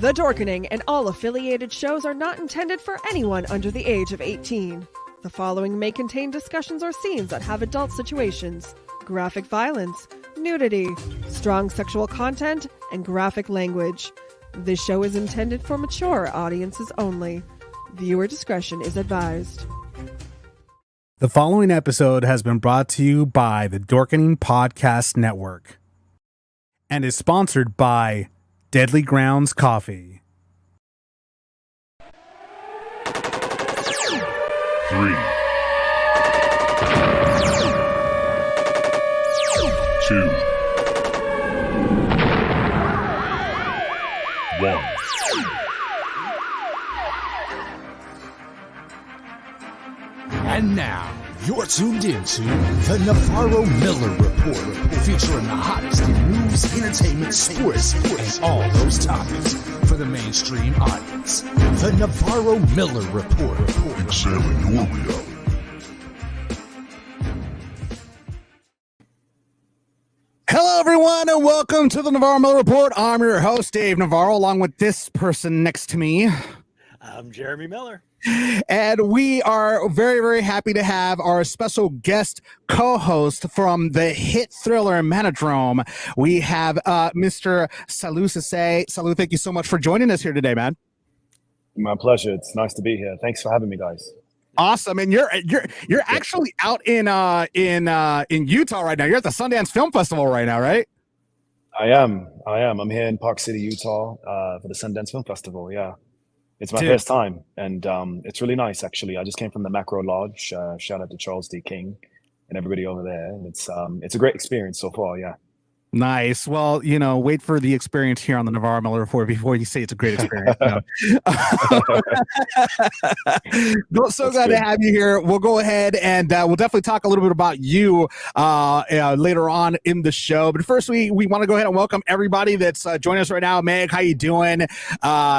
The Dorkening and all affiliated shows are not intended for anyone under the age of 18. The following may contain discussions or scenes that have adult situations, graphic violence, nudity, strong sexual content, and graphic language. This show is intended for mature audiences only. Viewer discretion is advised. The following episode has been brought to you by the Dorkening Podcast Network and is sponsored by Deadly Grounds Coffee. 3, 2, 1. And now, you're tuned into the Navarro-Miller Report, featuring the hottest in news, entertainment, sports, and all those topics for the mainstream audience. The Navarro-Miller Report. Examine your reality. Hello, everyone, and welcome to the Navarro-Miller Report. I'm your host, Dave Navarro, along with this person next to me. I'm Jeremy Miller. And we are very, very happy to have our special guest co-host from the hit thriller Manodrome. We have Mr. Sallieu Sesay. Sallieu, thank you so much for joining us here today, man. My pleasure. It's nice to be here. Thanks for having me, guys. Awesome. And you're actually out in Utah right now. You're at the Sundance Film Festival right now, right? I am. I'm here in Park City, Utah, for the Sundance Film Festival. Yeah. It's my first time, and it's really nice, actually. I just came from the Macro Lodge. Shout out to Charles D. King and everybody over there. And it's a great experience so far, yeah. Nice. Well, wait for the experience here on the Navarro-Miller Report before you say it's a great experience. So glad to have you here. We'll go ahead and we'll definitely talk a little bit about you later on in the show. But first, we want to go ahead and welcome everybody that's joining us right now. Meg, how you doing?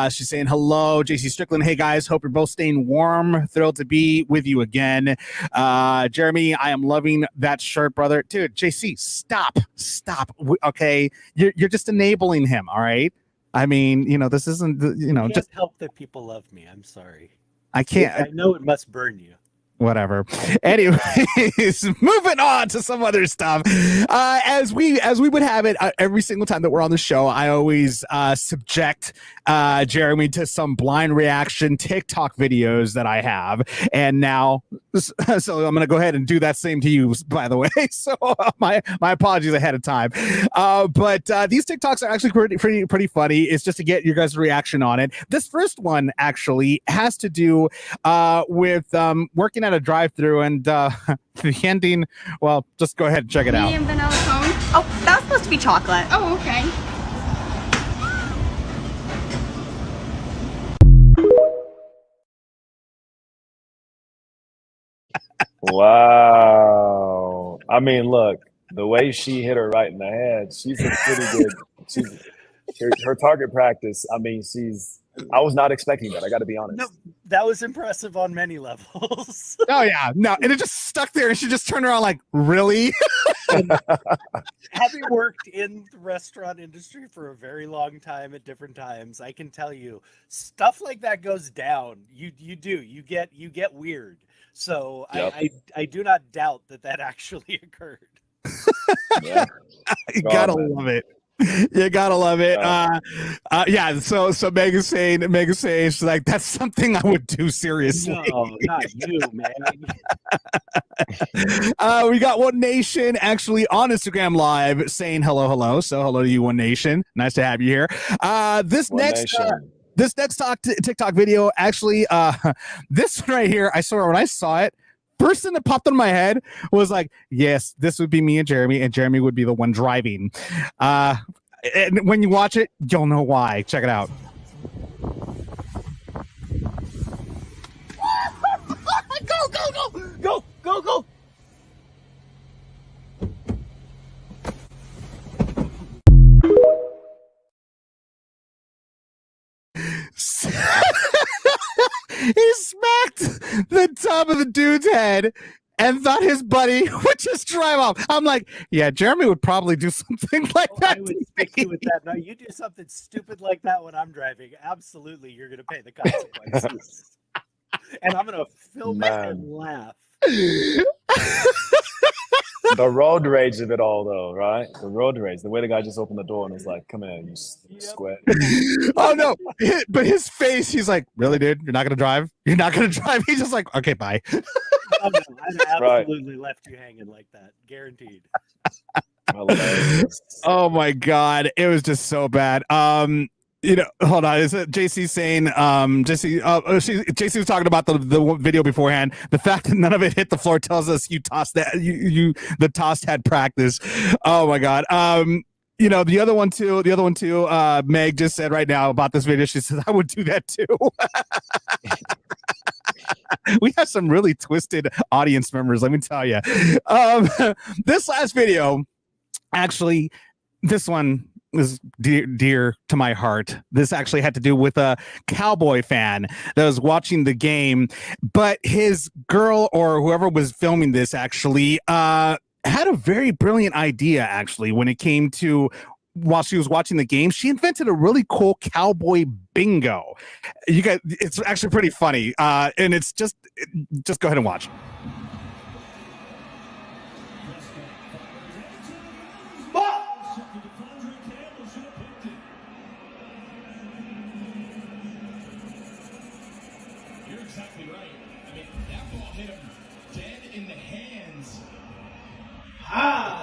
She's saying hello. Jessie Strickland, hey guys, hope you're both staying warm. Thrilled to be with you again. Jeremy, I am loving that shirt, brother. Dude, JC, stop. Okay, you're just enabling him. All right. I mean, this isn't. Just help that people love me. I'm sorry. I can't. I know it must burn you. Whatever. Anyways, moving on to some other stuff. As we would have it every single time that we're on the show, I always subject Jeremy to some blind reaction Tik-Tok videos that I have, and now, so I'm going to go ahead and do that same to you, by the way. So my apologies ahead of time. But these TikToks are actually pretty funny. It's just to get your guys' reaction on it. This first one actually has to do with working at a drive-through, and the ending, well, just go ahead and check it out. Medium vanilla cone. Oh, that was supposed to be chocolate. Oh, okay. Wow. I mean, look, the way she hit her right in the head, she's a pretty good. Her target practice, I mean, I was not expecting that. I got to be honest. No, that was impressive on many levels. Oh yeah, no, and it just stuck there, and she just turned around like, really? Having worked in the restaurant industry for a very long time at different times, I can tell you stuff like that goes down. You get weird. So yep. I do not doubt that actually occurred. Yeah. You gotta love it. You gotta love it. Yeah. So Megan's saying, she's like, that's something I would do seriously. No, not you, man. We got One Nation actually on Instagram Live saying hello. So hello to you, One Nation. Nice to have you here. This next TikTok video, actually, this one right here, I swear when I saw it, first thing that popped in my head was like, yes, this would be me and Jeremy would be the one driving. And when you watch it, you'll know why. Check it out. Go. He smacked the top of the dude's head and thought his buddy would just drive off. I'm like, yeah, Jeremy would probably do something like that. I would stick you with that. No, you do something stupid like that when I'm driving. Absolutely, you're going to pay the consequences. And I'm going to film it and laugh. The road rage of it all, though, right? The road rage. The way the guy just opened the door and was like, "Come here, you square." Oh no! But his face, he's like, "Really, dude? You're not gonna drive? You're not gonna drive?" He's just like, "Okay, bye." Oh no! I'd absolutely left you hanging like that, guaranteed. Oh my god, it was just so bad. Hold on. Is it JC saying JC JC was talking about the video beforehand. The fact that none of it hit the floor tells us you tossed that the toss had practice. Oh my god. The other one too, Meg just said right now about this video. She says, I would do that too. We have some really twisted audience members, let me tell you. This last video, actually, this one is dear to my heart. This actually had to do with a Cowboy fan that was watching the game, but his girl or whoever was filming this actually had a very brilliant idea. Actually, when it came to while she was watching the game, she invented a really cool cowboy bingo. You guys, it's actually pretty funny, and it's just go ahead and watch.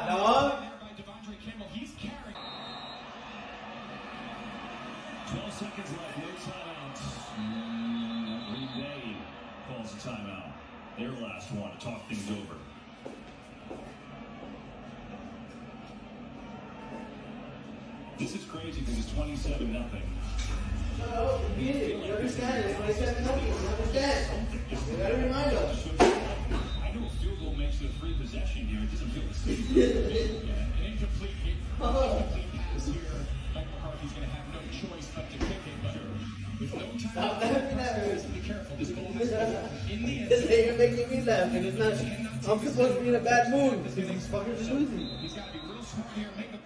Dog. 12 seconds left, no timeouts. Green Bay calls a timeout. Their last one to talk things over. This is crazy because it's 27-0. No, we get it. We understand it. 27-0. We understand. You gotta remind us. I know a field goal makes it a free possession here. It doesn't feel the same. An incomplete hit. Incomplete pass here. Mike McCarthy's going to have no choice but to kick it. But with no time, stop laughing at me. Be careful. This ball has in the end. This ain't making me laugh. And it's not. I'm supposed to be in a bad mood because these fuckers are losing. He's got to be real smart here. Make the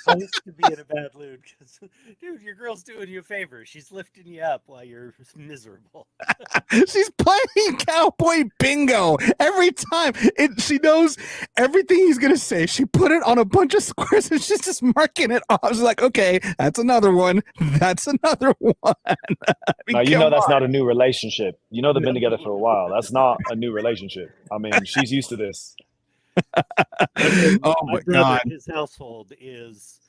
Supposed to be in a bad mood because, dude, your girl's doing you a favor. She's lifting you up while you're miserable. She's playing cowboy bingo every time. She knows everything he's gonna say. She put it on a bunch of squares and she's just marking it off. She's like, okay, that's another one. That's another one. Now, you know that's not a new relationship. You know they've been together for a while. That's not a new relationship. I mean, she's used to this. Oh my god, his household is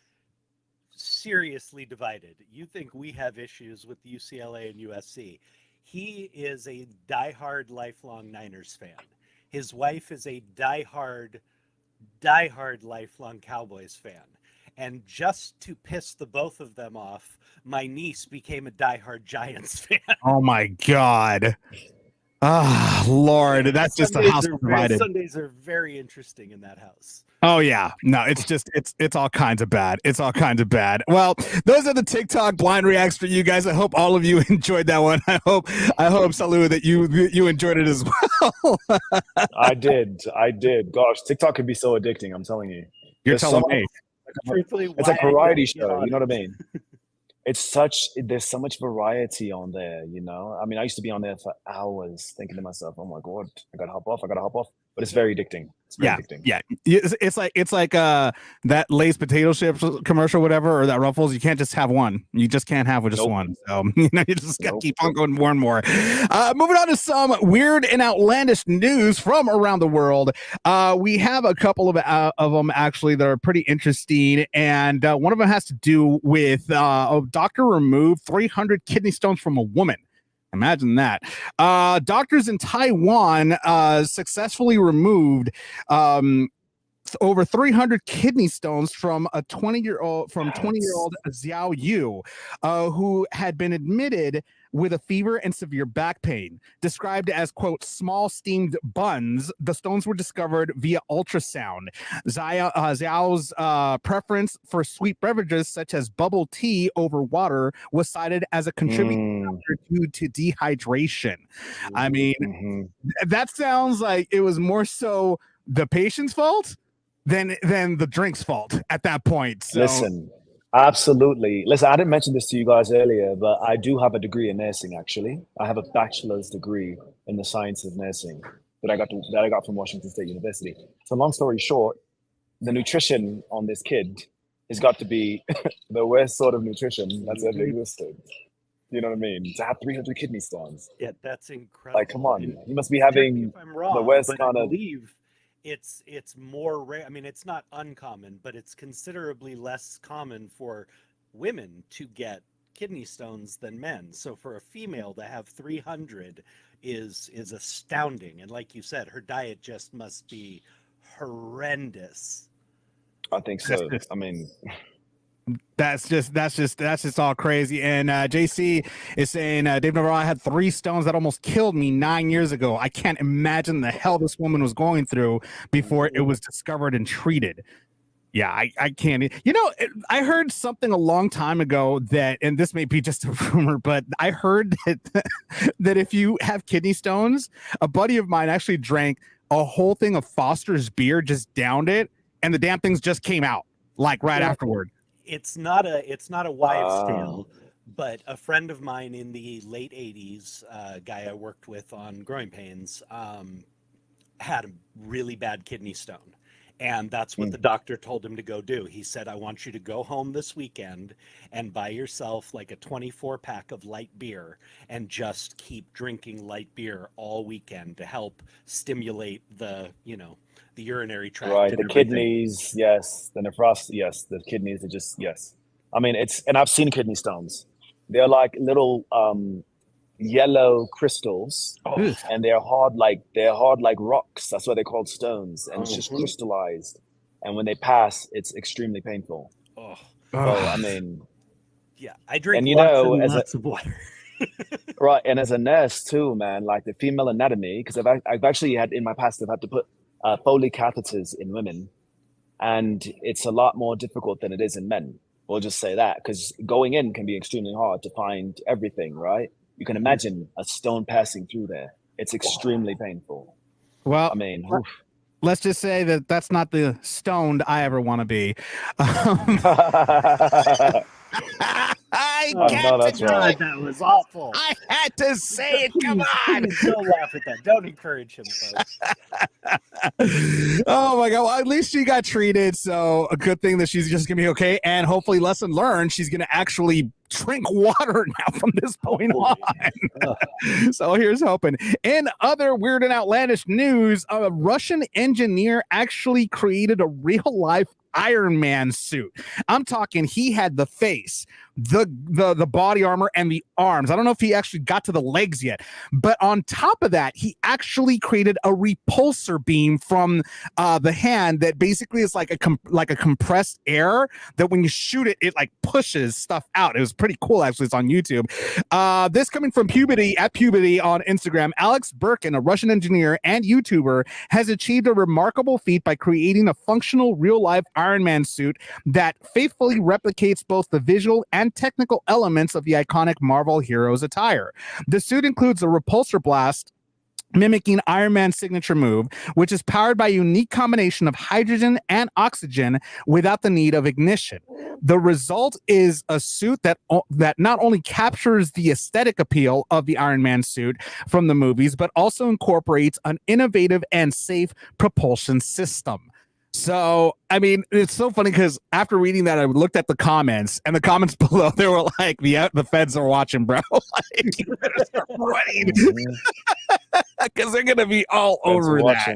seriously divided. You think we have issues with UCLA and USC. He is a diehard lifelong Niners fan. His wife is a diehard lifelong Cowboys fan. And just to piss the both of them off, my niece became a diehard Giants fan. Oh my god. Ah, Lord, that's just a house divided. Sundays are very interesting in that house. Oh yeah, no, it's just it's all kinds of bad. It's all kinds of bad. Well, those are the TikTok blind reacts for you guys. I hope all of you enjoyed that one. I hope Sallieu that you enjoyed it as well. I did. Gosh, TikTok can be so addicting. I'm telling you. You're telling me. It's like a variety show. You know what I mean? There's so much variety on there, you know. I mean, I used to be on there for hours thinking to myself, oh my god, I gotta hop off, but it's very addicting. Addicting. Yeah. It's like that Lay's potato chips commercial, whatever, or that Ruffles. You can't just have one. You just can't have just one. So you just gotta keep on going more and more. Moving on to some weird and outlandish news from around the world. We have a couple of them actually that are pretty interesting, and one of them has to do with a doctor removed 300 kidney stones from a woman. Imagine that. Doctors in Taiwan successfully removed over 300 kidney stones from a 20-year-old Xiao Yu, who had been admitted with a fever and severe back pain. Described as, quote, small steamed buns, the stones were discovered via ultrasound. Xiao's preference for sweet beverages such as bubble tea over water was cited as a contributing factor due to dehydration. I mean, that sounds like it was more so the patient's fault than the drink's fault at that point. So. Listen, absolutely. Listen, I didn't mention this to you guys earlier, but I do have a degree in nursing. Actually, I have a bachelor's degree in the science of nursing that I got from Washington State University. So, long story short, the nutrition on this kid has got to be the worst sort of nutrition that's ever existed. You know what I mean? To have 300 kidney stones. Yeah, that's incredible. Like, come on, you must be having the worst kind of. It's more rare. I mean, it's not uncommon, but it's considerably less common for women to get kidney stones than men. So for a female to have 300 is astounding. And like you said, her diet just must be horrendous. I think so. I mean, that's just all crazy. And JC is saying Dave Navarro, I had 3 stones that almost killed me 9 years ago. I can't imagine the hell this woman was going through before it was discovered and treated. Yeah, I can't. You know, I heard something a long time ago that, and this may be just a rumor, but I heard that if you have kidney stones, a buddy of mine actually drank a whole thing of Foster's beer, just downed it, and the damn things just came out like right afterward. It's not a wives' tale, but a friend of mine in the late 80s, guy I worked with on Growing Pains, had a really bad kidney stone. And that's what the doctor told him to go do. He said, I want you to go home this weekend and buy yourself like a 24-pack of light beer and just keep drinking light beer all weekend to help stimulate the urinary tract. Right, the kidneys, yes. The nephros, yes. The kidneys are just, yes. I mean, and I've seen kidney stones. They're like little yellow crystals, and they're hard like rocks. That's why they're called stones, and it's just crystallized. And when they pass, it's extremely painful. So I mean, yeah, I drink and lots of water. Right, and as a nurse too, man, like the female anatomy, because I've actually had in my past, I've had to put Foley catheters in women, and it's a lot more difficult than it is in men. We'll just say that, because going in can be extremely hard to find everything, right? You can imagine a stone passing through there. It's extremely painful. Well, I mean, let's just say that that's not the stoned I ever want to be. That's right. That was awful. I had to say it. Come on. Don't laugh at that. Don't encourage him, folks. Oh my God. Well, at least she got treated. So a good thing that she's just going to be okay. And hopefully, lesson learned, she's going to actually drink water now from this point on. So here's hoping. In other weird and outlandish news, a Russian engineer actually created a real life Iron Man suit. I'm talking, he had the face, the body armor, and the arms. I don't know if he actually got to the legs yet, but on top of that, he actually created a repulsor beam from the hand that basically is like a compressed air that when you shoot it, it like pushes stuff out. It was pretty cool, actually. It's on YouTube. This coming from Puberty on Instagram. Alex Birkin, a Russian engineer and YouTuber, has achieved a remarkable feat by creating a functional real-life Iron Man suit that faithfully replicates both the visual and technical elements of the iconic Marvel hero's attire. The suit includes a repulsor blast mimicking Iron Man's signature move, which is powered by a unique combination of hydrogen and oxygen without the need of ignition. The result is a suit that not only captures the aesthetic appeal of the Iron Man suit from the movies, but also incorporates an innovative and safe propulsion system. So, I mean, it's so funny because after reading that, I looked at the comments, and the comments below, they were like, the feds are watching, bro. Like, you better start running. Because they're going to be all over that.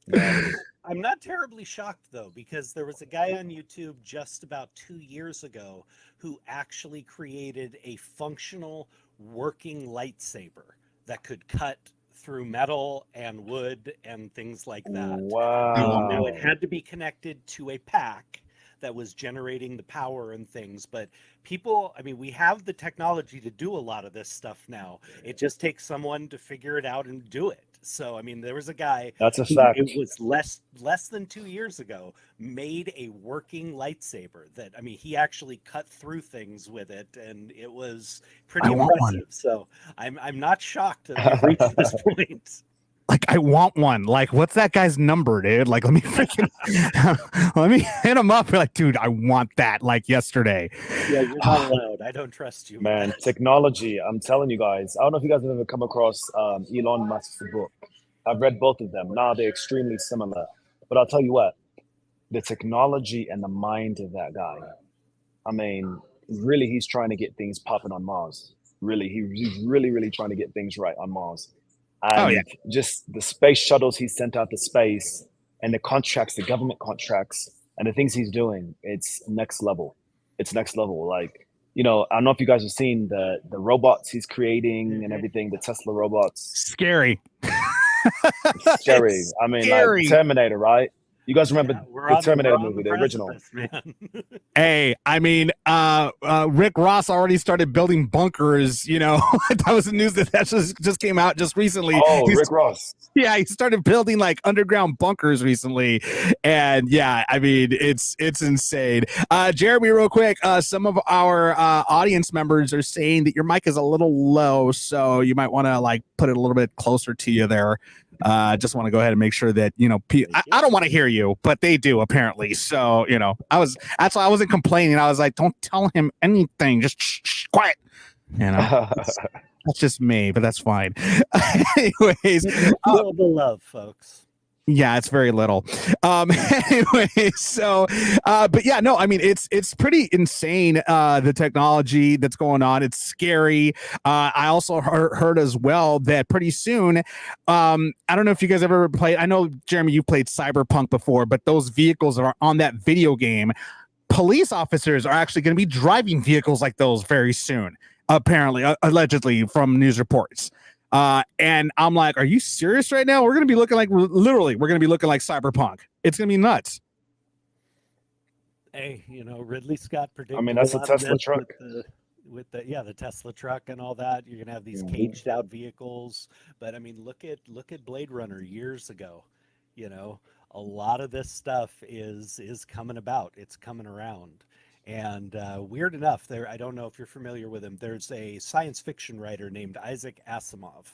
Yeah. I'm not terribly shocked, though, because there was a guy on YouTube just about 2 years ago who actually created a functional working lightsaber that could cut through metal and wood and things like that. Wow. Now, it had to be connected to a pack that was generating the power and things, but people, I mean, we have the technology to do a lot of this stuff now. It just takes someone to figure it out and do it. So, I mean, there was a guy. That's a fact. It was less than 2 years ago, made a working lightsaber that, I mean, he actually cut through things with it, and it was pretty impressive. So I'm not shocked that we've reached this point. Like, I want one. Like, what's that guy's number, dude? Like, let me hit him up. Like, dude, I want that. Like yesterday. Yeah, you're not allowed. I don't trust you, Man, technology. I'm telling you guys. I don't know if you guys have ever come across Elon Musk's book. I've read both of them. Now they're extremely similar. But I'll tell you what, the technology and the mind of that guy. I mean, really, he's trying to get things popping on Mars. Really, he's really trying to get things right on Mars. And just the space shuttles he sent out to space and the contracts, the government contracts and the things he's doing, it's next level. It's next level. Like, you know, I don't know if you guys have seen the robots he's creating and everything, the Tesla robots. Scary. Scary. I mean, like Terminator, right? You guys remember the Terminator movie, the original? Hey, I mean, Rick Ross already started building bunkers. You know, that was the news that just came out just recently. Oh, Rick Ross. Yeah, he started building like underground bunkers recently, and yeah, I mean, it's insane. Jeremy, real quick, some of our audience members are saying that your mic is a little low, so you might want to like put it a little bit closer to you there. Just want to go ahead and make sure that, you know, I don't want to hear you, but they do apparently. So, you know, that's why I wasn't complaining. I was like, don't tell him anything. Just shh, quiet. You know, that's just me, but that's fine. Anyways, the love, folks. Yeah, it's very little. Anyway, so, but yeah, no, I mean, it's pretty insane, the technology that's going on. It's scary. I also heard as well that pretty soon, I don't know if you guys ever played, I know, Jeremy, you played Cyberpunk before, but those vehicles that are on that video game, police officers are actually going to be driving vehicles like those very soon, apparently, allegedly from news reports. And I'm like, are you serious right now? We're going to be looking like, literally, we're going to be looking like Cyberpunk. It's going to be nuts. Hey, you know, Ridley Scott predicted. I mean, that's a Tesla truck. With the Tesla truck and all that. You're going to have these caged out vehicles. But I mean, look at Blade Runner years ago. You know, a lot of this stuff is coming about. It's coming around. And weird enough, I don't know if you're familiar with him. There's a science fiction writer named Isaac Asimov.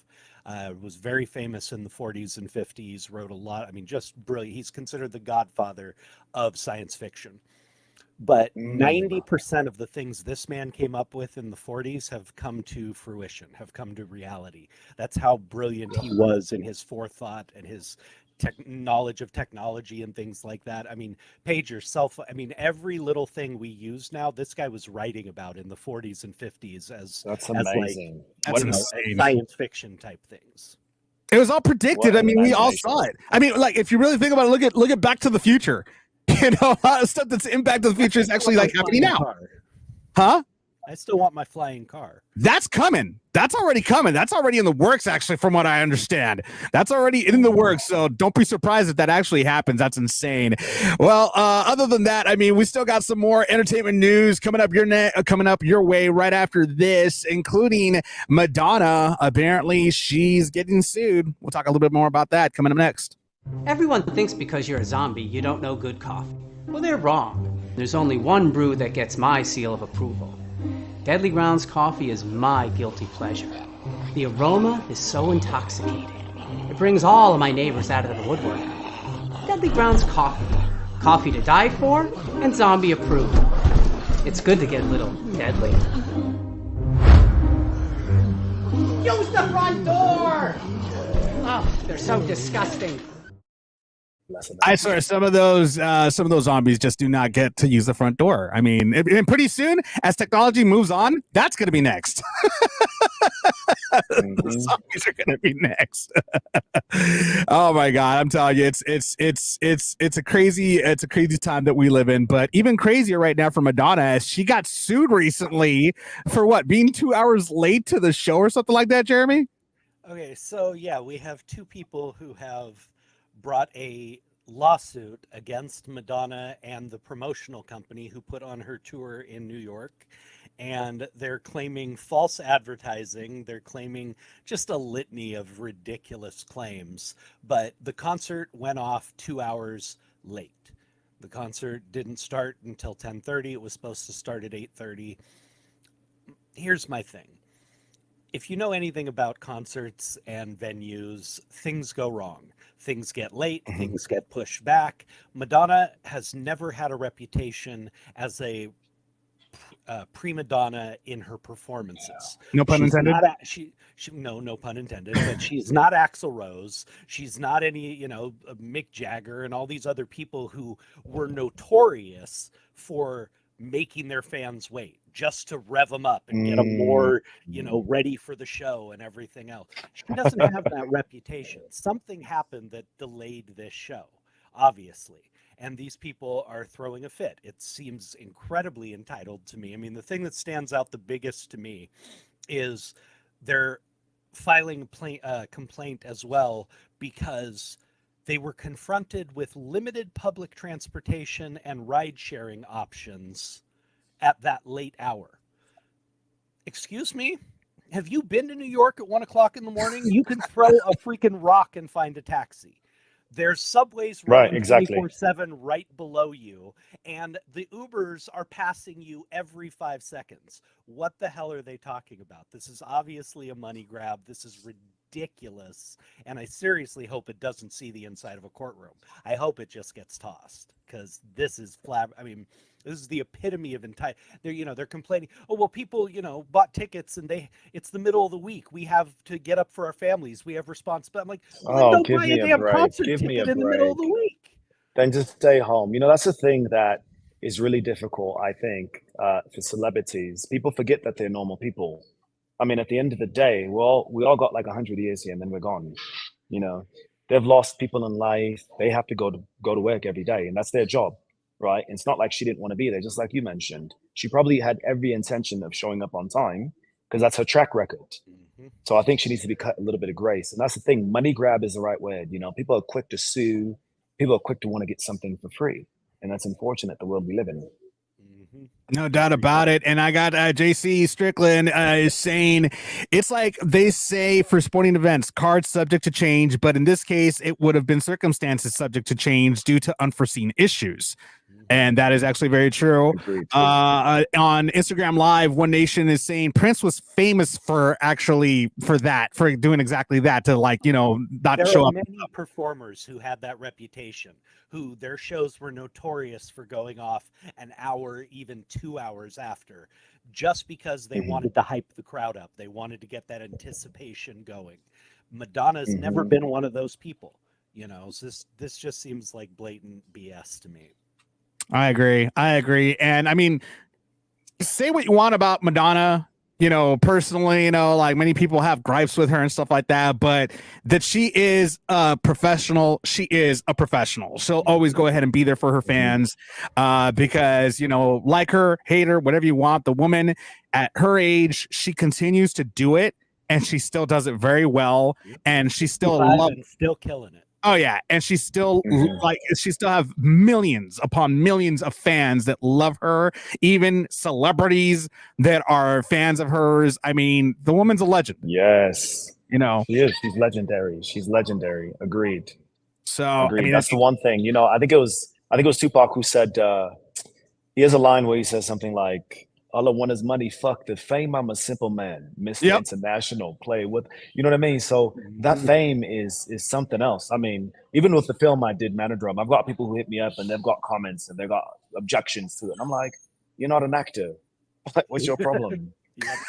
Was very famous in the 40s and 50s, wrote a lot. I mean, just brilliant. He's considered the godfather of science fiction. But 90% of the things this man came up with in the 40s have come to fruition, have come to reality. That's how brilliant he was in his forethought and his knowledge of technology and things like that. I mean, pagers, I mean, every little thing we use now, this guy was writing about in the 40s and 50s that's amazing. That's insane. Science fiction type things. It was all predicted. I mean, we all saw it. I mean, like, if you really think about it, look at Back to the Future. You know, a lot of stuff that's Back to the Future is actually like happening now. Huh? I still want my flying car. That's coming. That's already coming. That's already in the works, actually, from what I understand. That's already in the works, so don't be surprised if that actually happens. That's insane. Well, other than that, I mean, we still got some more entertainment news coming up your way right after this, including Madonna. Apparently, she's getting sued. We'll talk a little bit more about that coming up next. Everyone thinks because you're a zombie, you don't know good coffee. Well, they're wrong. There's only one brew that gets my seal of approval. Deadly Grounds coffee is my guilty pleasure. The aroma is so intoxicating. It brings all of my neighbors out of the woodwork. Deadly Grounds coffee. Coffee to die for and zombie approved. It's good to get a little deadly. Use the front door! Oh, they're so disgusting. I swear, some of those zombies just do not get to use the front door. I mean, and pretty soon, as technology moves on, that's going to be next. The zombies are going to be next. Oh my God, I'm telling you, it's a crazy time that we live in. But even crazier right now for Madonna, as she got sued recently for what, being 2 hours late to the show or something like that, Jeremy? Okay, so yeah, we have two people who have brought a lawsuit against Madonna and the promotional company who put on her tour in New York. And they're claiming false advertising. They're claiming just a litany of ridiculous claims. But the concert went off 2 hours late. The concert didn't start until 10:30. It was supposed to start at 8:30. Here's my thing. If you know anything about concerts and venues, things go wrong. Things get late, things get pushed back. Madonna has never had a reputation as a prima donna in her performances. No pun intended. No pun intended. But she's not Axl Rose. She's not any, Mick Jagger and all these other people who were notorious for making their fans wait just to rev them up and get them more, ready for the show and everything else. She doesn't have that reputation. Something happened that delayed this show, obviously. And these people are throwing a fit. It seems incredibly entitled to me. I mean, the thing that stands out the biggest to me is they're filing a complaint as well because they were confronted with limited public transportation and ride-sharing options at that late hour. Excuse me? Have you been to New York at 1 o'clock in the morning? You can throw a freaking rock and find a taxi. There's subways running 24/7 right below you, and the Ubers are passing you every 5 seconds. What the hell are they talking about? This is obviously a money grab. This is ridiculous, and I seriously hope it doesn't see the inside of a courtroom. I hope it just gets tossed, because this is this is the epitome of they're complaining, oh well, people bought tickets and it's the middle of the week, we have to get up for our families, we have responsibility. I'm like, well, don't buy a damn concert ticket in the middle of the week, then just stay home. That's the thing that is really difficult, I think, for celebrities. People forget that they're normal people. I mean, at the end of the day, we all got like 100 years here and then we're gone. They've lost people in life. They have to go to work every day, and that's their job. Right? It's not like she didn't want to be there, just like you mentioned. She probably had every intention of showing up on time because that's her track record. So I think she needs to be cut a little bit of grace. And that's the thing. Money grab is the right word. People are quick to sue. People are quick to want to get something for free. And that's unfortunate, the world we live in. No doubt about it. And I got JC Strickland is saying it's like they say for sporting events, cards subject to change, but in this case, it would have been circumstances subject to change due to unforeseen issues. And that is actually very true. On Instagram Live, One Nation is saying Prince was famous for doing exactly that, to not show up. There are many performers who had that reputation, who their shows were notorious for going off an hour, even 2 hours after, just because they wanted to hype the crowd up. They wanted to get that anticipation going. Madonna's never been one of those people. So this just seems like blatant BS to me. I agree. And I mean, say what you want about Madonna, personally, like many people have gripes with her and stuff like that, but that she is a professional. She is a professional. She'll always go ahead and be there for her fans, because, like her, hate her, whatever you want, the woman at her age, she continues to do it and she still does it very well. And she still still killing it. Oh yeah, and she's still she still have millions upon millions of fans that love her, even celebrities that are fans of hers. I mean, the woman's a legend. Yes. She is. She's legendary. Agreed. So agreed. I mean, that's the one thing. I think it was Tupac who said he has a line where he says something like, all I want is money, fuck the fame, I'm a simple man. Mr. International, play with, you know what I mean? So that fame is something else. I mean, even with the film I did, Manodrome, I've got people who hit me up and they've got comments and they've got objections to it. And I'm like, you're not an actor. What's your problem?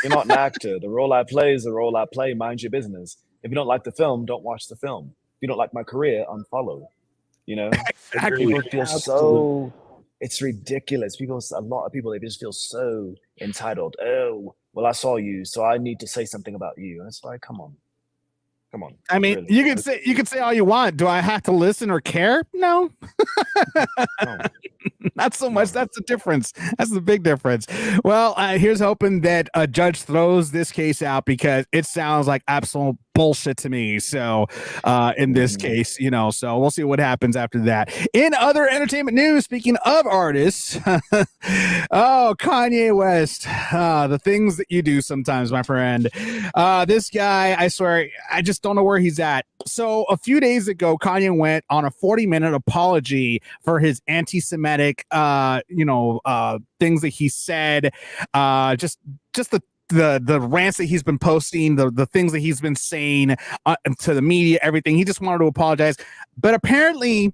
You're not an actor. The role I play is the role I play. Mind your business. If you don't like the film, don't watch the film. If you don't like my career, unfollow. People feel so... It's ridiculous. A lot of people, they just feel so entitled. Oh, well, I saw you, so I need to say something about you. And it's like, come on. I mean, really. You can say all you want. Do I have to listen or care? No. Not so much. That's the difference. That's the big difference. Well, here's hoping that a judge throws this case out, because it sounds like absolute bullshit to me. So in this case, so we'll see what happens after that. In other entertainment news, speaking of artists, Kanye West, the things that you do sometimes, my friend. This guy, I swear, I just don't know where he's at. So a few days ago, Kanye went on a 40-minute apology for his anti-Semitic, things that he said, just the rants that he's been posting, the things that he's been saying to the media, everything. He just wanted to apologize, but apparently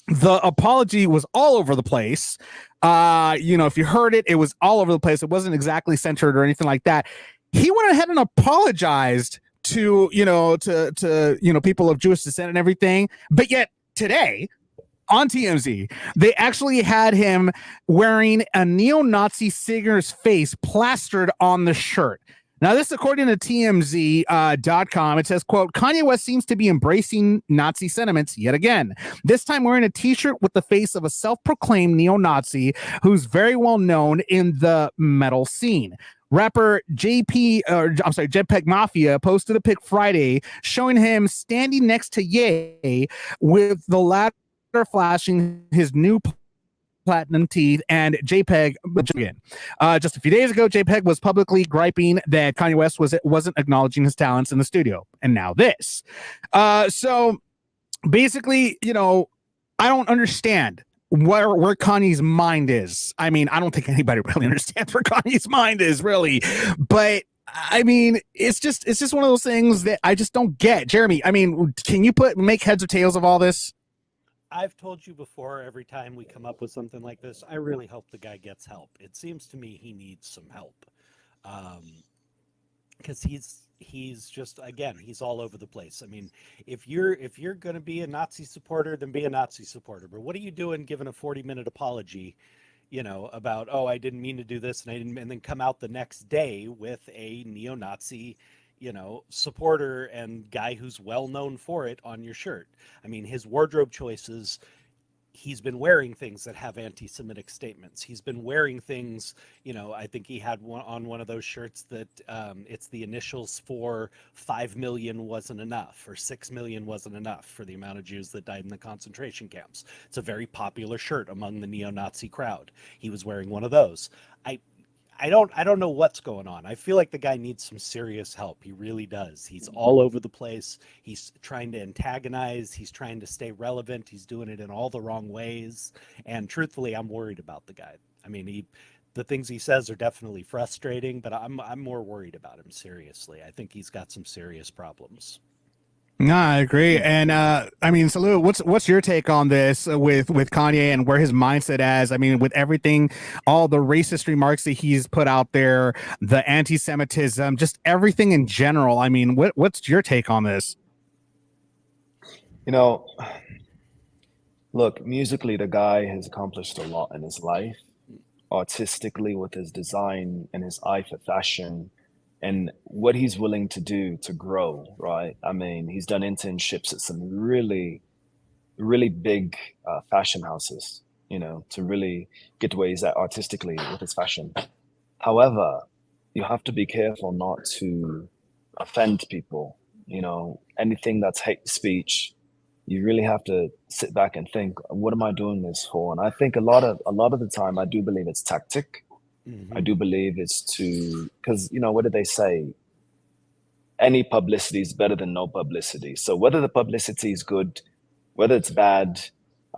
the apology was all over the place. If you heard it, it was all over the place. It wasn't exactly centered or anything like that. He went ahead and apologized to people of Jewish descent and everything, but yet today on TMZ, they actually had him wearing a neo-Nazi singer's face plastered on the shirt. Now, this, according to TMZ.com, it says, quote, Kanye West seems to be embracing Nazi sentiments yet again, this time wearing a t-shirt with the face of a self-proclaimed neo-Nazi who's very well known in the metal scene. Rapper JPEG Mafia posted a pic Friday showing him standing next to Ye, with the latter flashing his new platinum teeth, and JPEG again. Just a few days ago, JPEG was publicly griping that Kanye West wasn't acknowledging his talents in the studio, and now this. So basically, I don't understand where Kanye's mind is. I mean, I don't think anybody really understands where Kanye's mind is, really, but I mean, it's just one of those things that I just don't get. Jeremy, I mean, can you make heads or tails of all this? I've told you before, every time we come up with something like this, I really hope the guy gets help. It seems to me he needs some help. Because he's just, again, he's all over the place. I mean, if you're going to be a Nazi supporter, then be a Nazi supporter. But what are you doing giving a 40-minute apology, about, I didn't mean to do this, and then come out the next day with a neo-Nazi supporter and guy who's well known for it on your shirt. I mean, his wardrobe choices, he's been wearing things that have anti-Semitic statements. He's been wearing things, I think he had one of those shirts that it's the initials for 5 million wasn't enough, or 6 million wasn't enough for the amount of Jews that died in the concentration camps. It's a very popular shirt among the neo-Nazi crowd. He was wearing one of those. I don't know what's going on. I feel like the guy needs some serious help. He really does. He's all over the place. He's trying to antagonize. He's trying to stay relevant. He's doing it in all the wrong ways. And truthfully, I'm worried about the guy. I mean, the things he says are definitely frustrating, but I'm more worried about him, seriously. I think he's got some serious problems. No, I agree. And I mean, Sallieu, what's your take on this with Kanye and where his mindset is? I mean, with everything, all the racist remarks that he's put out there, the anti-Semitism, just everything in general. I mean, what's your take on this? Look, musically, the guy has accomplished a lot in his life, artistically with his design and his eye for fashion, and what he's willing to do to grow, right? I mean, he's done internships at some really, really big fashion houses, to really get to where he's at artistically with his fashion. However, you have to be careful not to offend people. Anything that's hate speech, you really have to sit back and think, what am I doing this for? And I think a lot of the time, I do believe it's tactic. I do believe it's because, what did they say? Any publicity is better than no publicity. So whether the publicity is good, whether it's bad,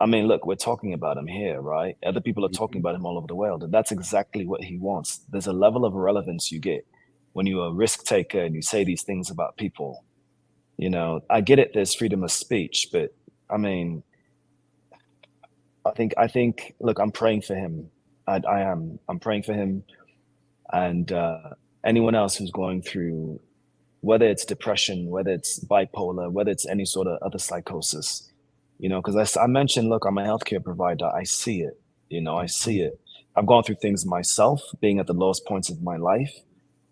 I mean, look, we're talking about him here, right? Other people are talking about him all over the world, and that's exactly what he wants. There's a level of relevance you get when you're a risk taker and you say these things about people. I get it, there's freedom of speech, but I mean, I think, look, I'm praying for him. I'm praying for him and anyone else who's going through, whether it's depression, whether it's bipolar, whether it's any sort of other psychosis, because I mentioned, look, I'm a healthcare provider. I see it, I see it. I've gone through things myself, being at the lowest points of my life.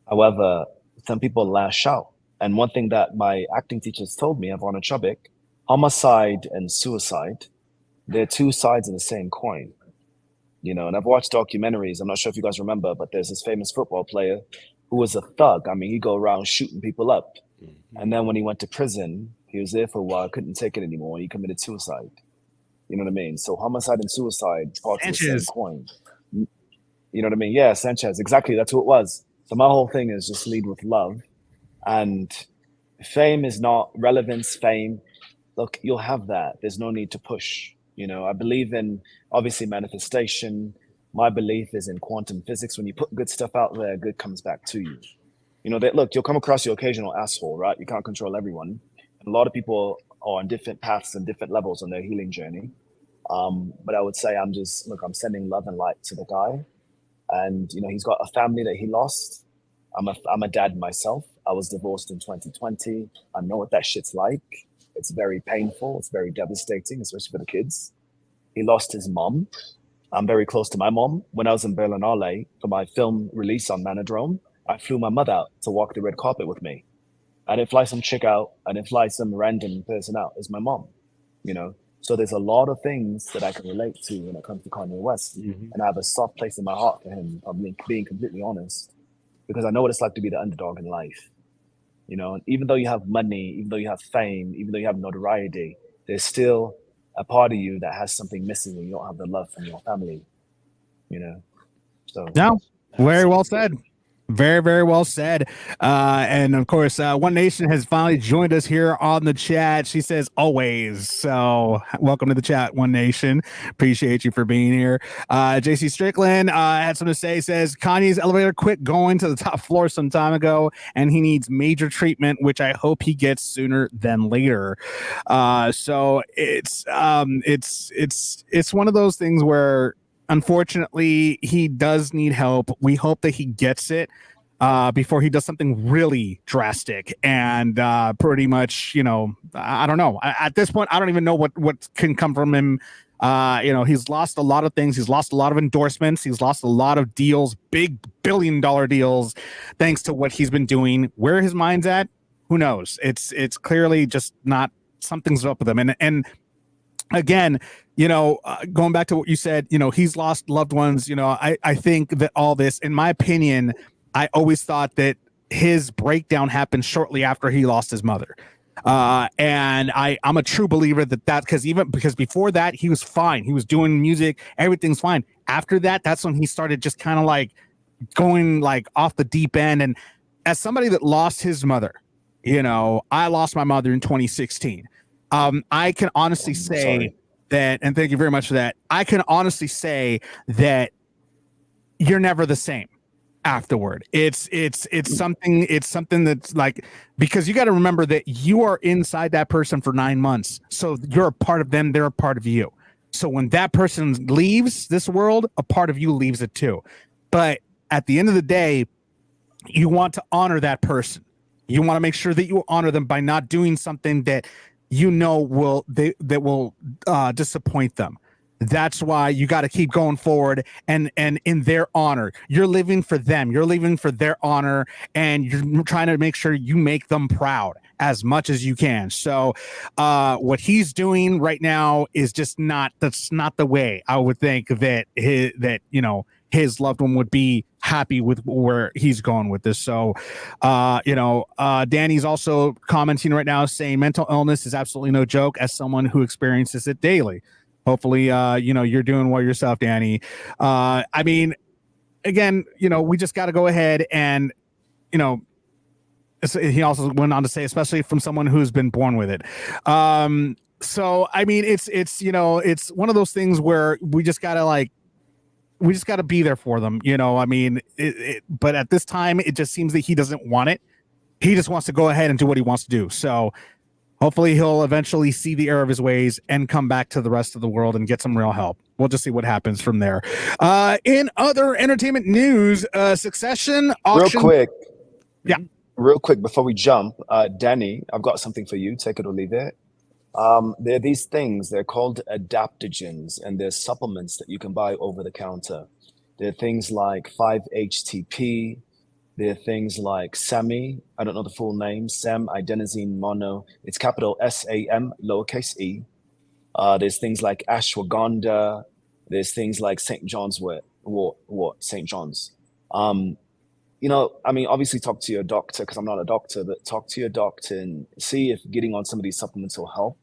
However, some people lash out. And one thing that my acting teachers told me, Ivana Chubbuck, homicide and suicide, they're two sides of the same coin. And I've watched documentaries. I'm not sure if you guys remember, but there's this famous football player who was a thug. I mean, he'd go around shooting people up. And then when he went to prison, he was there for a while, couldn't take it anymore. He committed suicide. You know what I mean? So homicide and suicide, part of the same coin. You know what I mean? Yeah, Sanchez, exactly. That's who it was. So my whole thing is just lead with love. And fame is not relevance, fame. Look, you'll have that. There's no need to push. You know, I believe in, obviously, manifestation. My belief is in quantum physics. When you put good stuff out there, good comes back to you. You know, that look, you'll come across your occasional asshole, right? You can't control everyone. And a lot of people are on different paths and different levels on their healing journey. But I would say I'm sending love and light to the guy. And, you know, he's got a family that he lost. I'm a dad myself. I was divorced in 2020. I know what that shit's like. It's very painful. It's very devastating, especially for the kids. He lost his mom. I'm very close to my mom. When I was in Berlinale for my film release on Manodrome, I flew my mother out to walk the red carpet with me. I didn't fly some chick out. I didn't fly some random person out. It's my mom, you know? So there's a lot of things that I can relate to when it comes to Kanye West. And I have a soft place in my heart for him, I'm being completely honest, because I know what it's like to be the underdog in life. You know, and even though you have money, even though you have fame, even though you have notoriety, there's still a part of you that has something missing when you don't have the love from your family, you know? So no, very well said. Very, very well said. And of course, One Nation has finally joined us here on the chat. She says always. So welcome to the chat, One Nation. Appreciate you for being here. JC Strickland had something to say. Says Kanye's elevator quit going to the top floor some time ago, and he needs major treatment, which I hope he gets sooner than later. So it's one of those things where, unfortunately, he does need help. We hope that he gets it before he does something really drastic. And pretty much, you know, I don't know. At this point, I don't even know what can come from him. You know, he's lost a lot of things. He's lost a lot of endorsements. He's lost a lot of deals, big billion-dollar deals, thanks to what he's been doing. Where his mind's at, who knows? It's clearly just not, something's up with him. And again, you know, going back to what you said, you know, he's lost loved ones. You know, I think that all this, in my opinion, I always thought that his breakdown happened shortly after he lost his mother. And I'm a true believer because before that, he was fine. He was doing music. Everything's fine. After that, that's when he started just kind of like going like off the deep end. And as somebody that lost his mother, you know, I lost my mother in 2016. I can honestly say that, and thank you very much for that. I can honestly say that you're never the same afterward. It's something that's like, because you got to remember that you are inside that person for 9 months. So you're a part of them. They're a part of you. So when that person leaves this world, a part of you leaves it too. But at the end of the day, you want to honor that person. You want to make sure that you honor them by not doing something that you know will disappoint them. That's why you got to keep going forward and in their honor. You're living for them. You're living for their honor, and you're trying to make sure you make them proud as much as you can. So what he's doing right now is just that's not the way I would think that his loved one would be happy with where he's going with this. So, Danny's also commenting right now saying mental illness is absolutely no joke as someone who experiences it daily. Hopefully, you're doing well yourself, Danny. I mean, again, we just got to go ahead and, he also went on to say, especially from someone who's been born with it. So, I mean, it's one of those things where we just got to be there for them. I mean, but at this time, it just seems that he doesn't want it. He just wants to go ahead and do what he wants to do. So hopefully he'll eventually see the error of his ways and come back to the rest of the world and get some real help. We'll just see what happens from there. In other entertainment news, Succession auction. Real quick before we jump, Danny, I've got something for you. Take it or leave it. There are these things, they're called adaptogens, and they're supplements that you can buy over the counter. There are things like 5-HTP. There are things like SAMI. I don't know the full name. SAM, adenosine mono. It's capital SAM, lowercase e. There's things like ashwagandha. There's things like St. John's wort, St. John's. I mean, obviously talk to your doctor, because I'm not a doctor, but talk to your doctor and see if getting on some of these supplements will help.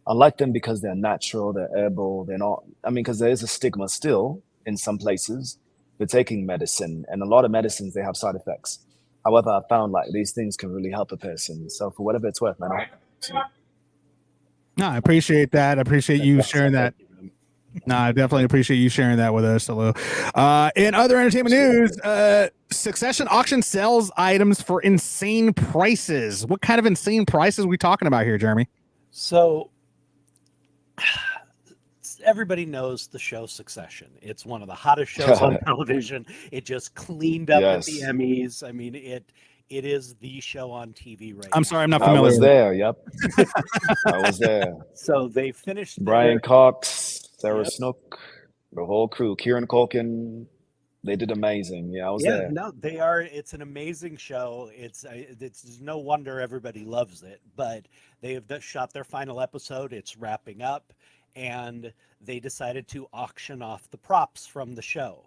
I like them because they're natural, they're herbal, they're not, I mean, because there is a stigma still in some places for taking medicine, and a lot of medicines, they have side effects. However, I found like these things can really help a person. So for whatever it's worth, man. No, I appreciate that. I appreciate you sharing that. No, I definitely appreciate you sharing that with us, Sallieu. In other entertainment news, Succession auction sells items for insane prices. What kind of insane prices are we talking about here, Jeremy? So everybody knows the show Succession. It's one of the hottest shows on television. It just cleaned up at the Emmys. I mean, it is the show on TV right now. I'm sorry, I'm not familiar. I was there. Yep. I was there. So they finished Brian Cox, Sarah Snook, the whole crew, Kieran Culkin. They did amazing. Yeah, I was there. No, they are. It's an amazing show. It's no wonder everybody loves it. But they have just shot their final episode. It's wrapping up, and they decided to auction off the props from the show.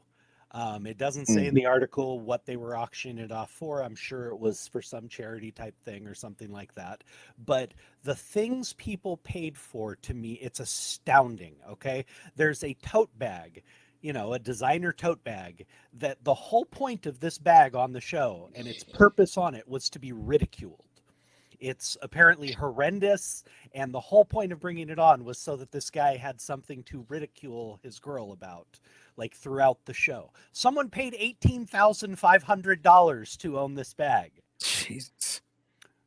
It doesn't say in the article what they were auctioning it off for. I'm sure it was for some charity type thing or something like that. But the things people paid for, to me, it's astounding. Okay, there's a tote bag. A designer tote bag, that the whole point of this bag on the show and its purpose on it was to be ridiculed. It's apparently horrendous, and the whole point of bringing it on was so that this guy had something to ridicule his girl about, like throughout the show. Someone paid $18,500 to own this bag. Jesus.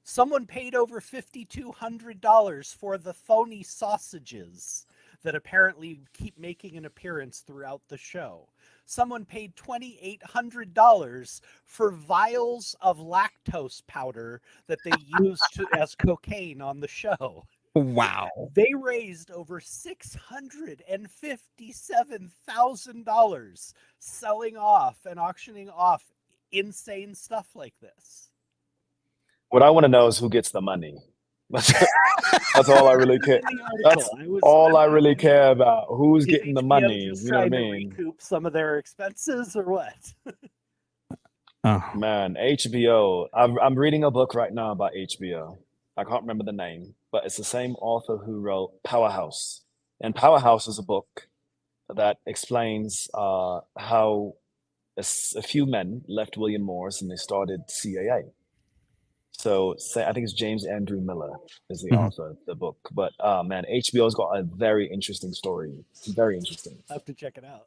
Someone paid over $5,200 for the phony sausages that apparently keep making an appearance throughout the show. Someone paid $2,800 for vials of lactose powder that they used as cocaine on the show. Wow. They raised over $657,000 selling off and auctioning off insane stuff like this. What I want to know is who gets the money. That's all I really care. That's all I really care about. Who's getting the money? You know what I mean? Recoup some of their expenses or what? Man, HBO. I'm reading a book right now about HBO. I can't remember the name, but it's the same author who wrote Powerhouse. And Powerhouse is a book that explains how a few men left William Morris and they started CAA. So I think it's James Andrew Miller is the author of the book. But man, HBO's got a very interesting story. Very interesting. I have to check it out.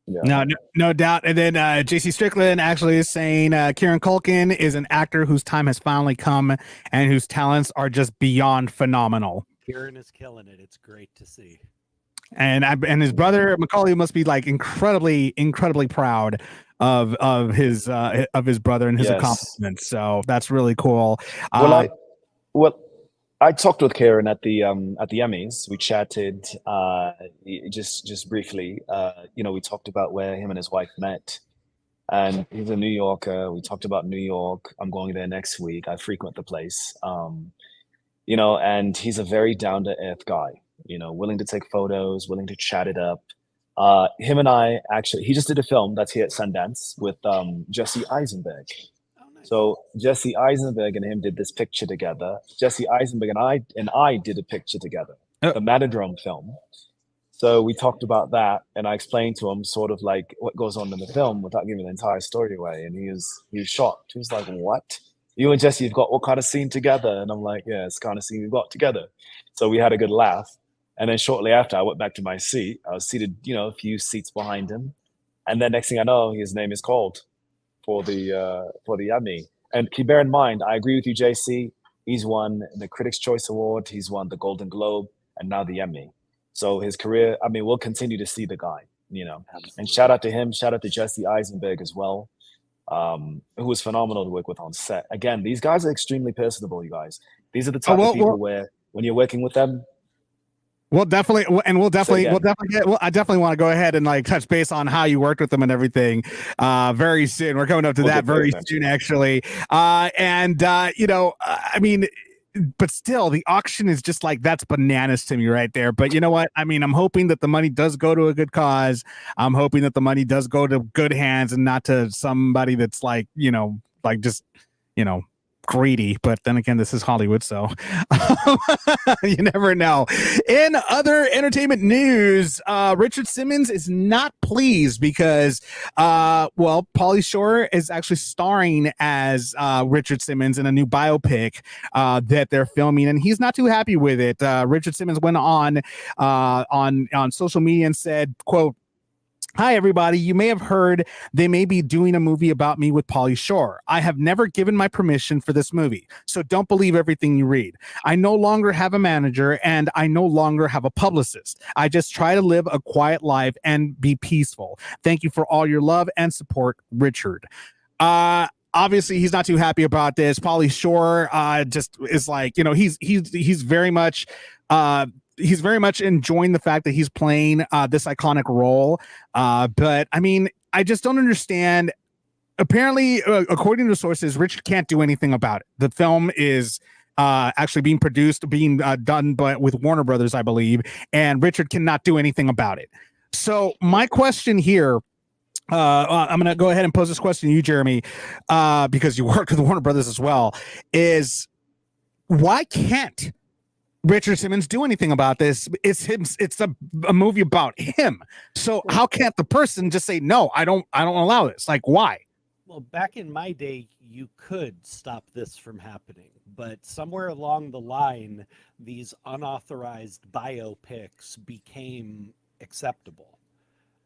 Yeah. No doubt. And then JC Strickland actually is saying Kieran Culkin is an actor whose time has finally come and whose talents are just beyond phenomenal. Kieran is killing it. It's great to see. And his brother Macaulay must be like incredibly proud of his brother and his accomplishments. So that's really cool. I talked with Kieran at the Emmys. We chatted just briefly. We talked about where him and his wife met, and he's a New Yorker. We talked about New York. I'm going there next week. I frequent the place. And he's a very down to earth guy. Willing to take photos, willing to chat it up. Him and I he just did a film that's here at Sundance with Jesse Eisenburg. So Jesse Eisenberg and him did this picture together. Jesse Eisenberg and I did a picture together, the Manodrome film. So we talked about that, and I explained to him sort of like what goes on in the film without giving the entire story away. And he was shocked. He was like, "What? You and Jesse have got what kind of scene together?" And I'm like, "Yeah, it's the kind of scene we've got together." So we had a good laugh. And then shortly after, I went back to my seat. I was seated, a few seats behind him. And then next thing I know, his name is called for the Emmy. And bear in mind, I agree with you, JC. He's won the Critics' Choice Award. He's won the Golden Globe and now the Emmy. So his career, we'll continue to see the guy, Absolutely. And shout out to him. Shout out to Jesse Eisenberg as well, who was phenomenal to work with on set. Again, these guys are extremely personable, you guys. These are the type of people where when you're working with them, I definitely want to go ahead and like touch base on how you worked with them and everything very soon. We're coming up to that very soon, actually. but still, the auction is just like, that's bananas to me right there. But you know what? I mean, I'm hoping that the money does go to a good cause. I'm hoping that the money does go to good hands and not to somebody that's like, just, greedy. But then again, this is Hollywood, so you never know. In other entertainment news, Richard Simmons is not pleased because Pauly Shore is actually starring as Richard Simmons in a new biopic that they're filming, and he's not too happy with it. Richard Simmons went on social media and said, quote, "Hi, everybody. You may have heard they may be doing a movie about me with Pauly Shore. I have never given my permission for this movie, so don't believe everything you read. I no longer have a manager, and I no longer have a publicist. I just try to live a quiet life and be peaceful. Thank you for all your love and support, Richard." Obviously, he's not too happy about this. Pauly Shore just is like, he's very much he's very much enjoying the fact that he's playing this iconic role. But I mean, I just don't understand. Apparently, according to sources, Richard can't do anything about it. The film is actually being done with Warner Brothers, I believe, and Richard cannot do anything about it. So my question here, I'm going to go ahead and pose this question to you, Jeremy, because you work with Warner Brothers as well, is why can't Richard Simmons do anything about this? It's him. It's a movie about him. So how can't the person just say, no, I don't allow this? Like, why? Well, back in my day, you could stop this from happening, but somewhere along the line, these unauthorized biopics became acceptable.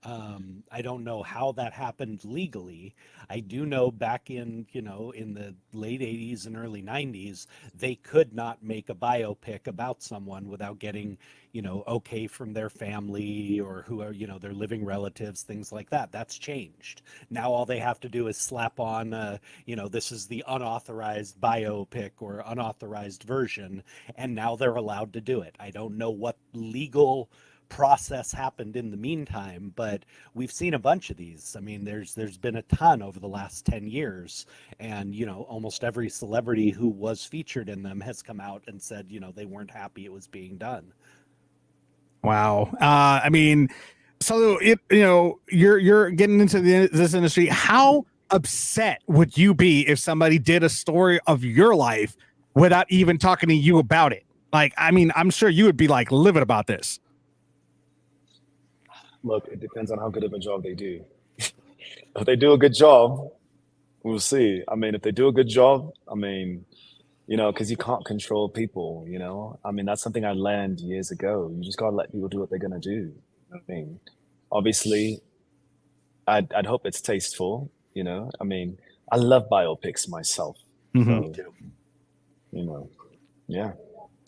I don't know how that happened legally. I do know back in the late 80s and early 90s, they could not make a biopic about someone without getting, okay from their family or who are, their living relatives, things like that. That's changed. Now all they have to do is slap on, this is the unauthorized biopic or unauthorized version, and now they're allowed to do it. I don't know what legal process happened in the meantime, but we've seen a bunch of these. I mean, there's been a ton over the last 10 years, and almost every celebrity who was featured in them has come out and said they weren't happy it was being done. Wow. I mean, so you're getting into this industry. How upset would you be if somebody did a story of your life without even talking to you about it? Like, I mean, I'm sure you would be like livid about this. Look, it depends on how good of a job they do. If they do a good job, we'll see. I mean, if they do a good job, I mean, because you can't control people, I mean, that's something I learned years ago. You just got to let people do what they're going to do. I mean, obviously, I'd hope it's tasteful, I mean, I love biopics myself. Mm-hmm. So, yeah.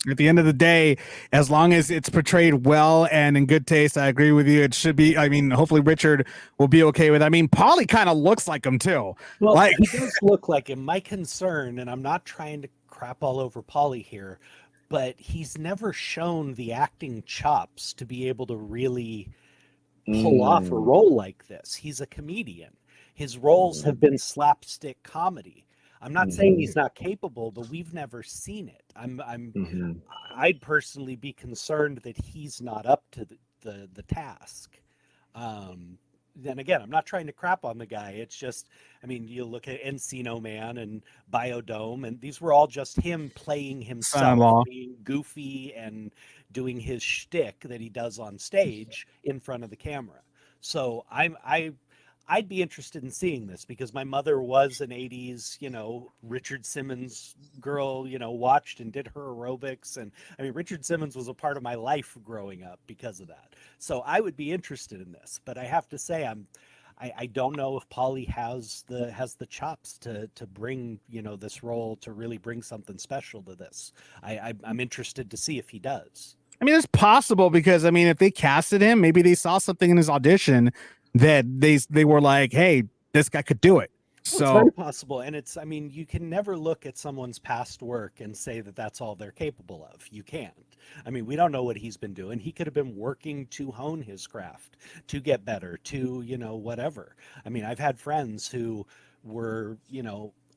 At the end of the day, as long as it's portrayed well and in good taste, I agree with you. It should be. I mean, hopefully Richard will be okay with it. I mean, Pauly kind of looks like him too. Well, he does look like him. My concern, and I'm not trying to crap all over Pauly here, but he's never shown the acting chops to be able to really pull off a role like this. He's a comedian. His roles have been slapstick comedy. I'm not saying he's not capable, but we've never seen it. I'd personally be concerned that he's not up to the task. Then again, I'm not trying to crap on the guy. It's just, I mean, you look at Encino Man and Biodome, and these were all just him playing himself, being goofy and doing his shtick that he does on stage in front of the camera. So I'd be interested in seeing this because my mother was an 80s, Richard Simmons girl, watched and did her aerobics. And I mean, Richard Simmons was a part of my life growing up because of that. So I would be interested in this, but I have to say, I don't know if Pauly has the chops to bring, this role, to really bring something special to this. I'm interested to see if he does. I mean, it's possible because, I mean, if they casted him, maybe they saw something in his audition that they were like, hey, this guy could do it. So it's very possible. And I mean, you can never look at someone's past work and say that that's all they're capable of. You can't. I mean, we don't know what he's been doing. He could have been working to hone his craft, to get better, to, whatever. I mean, I've had friends who were,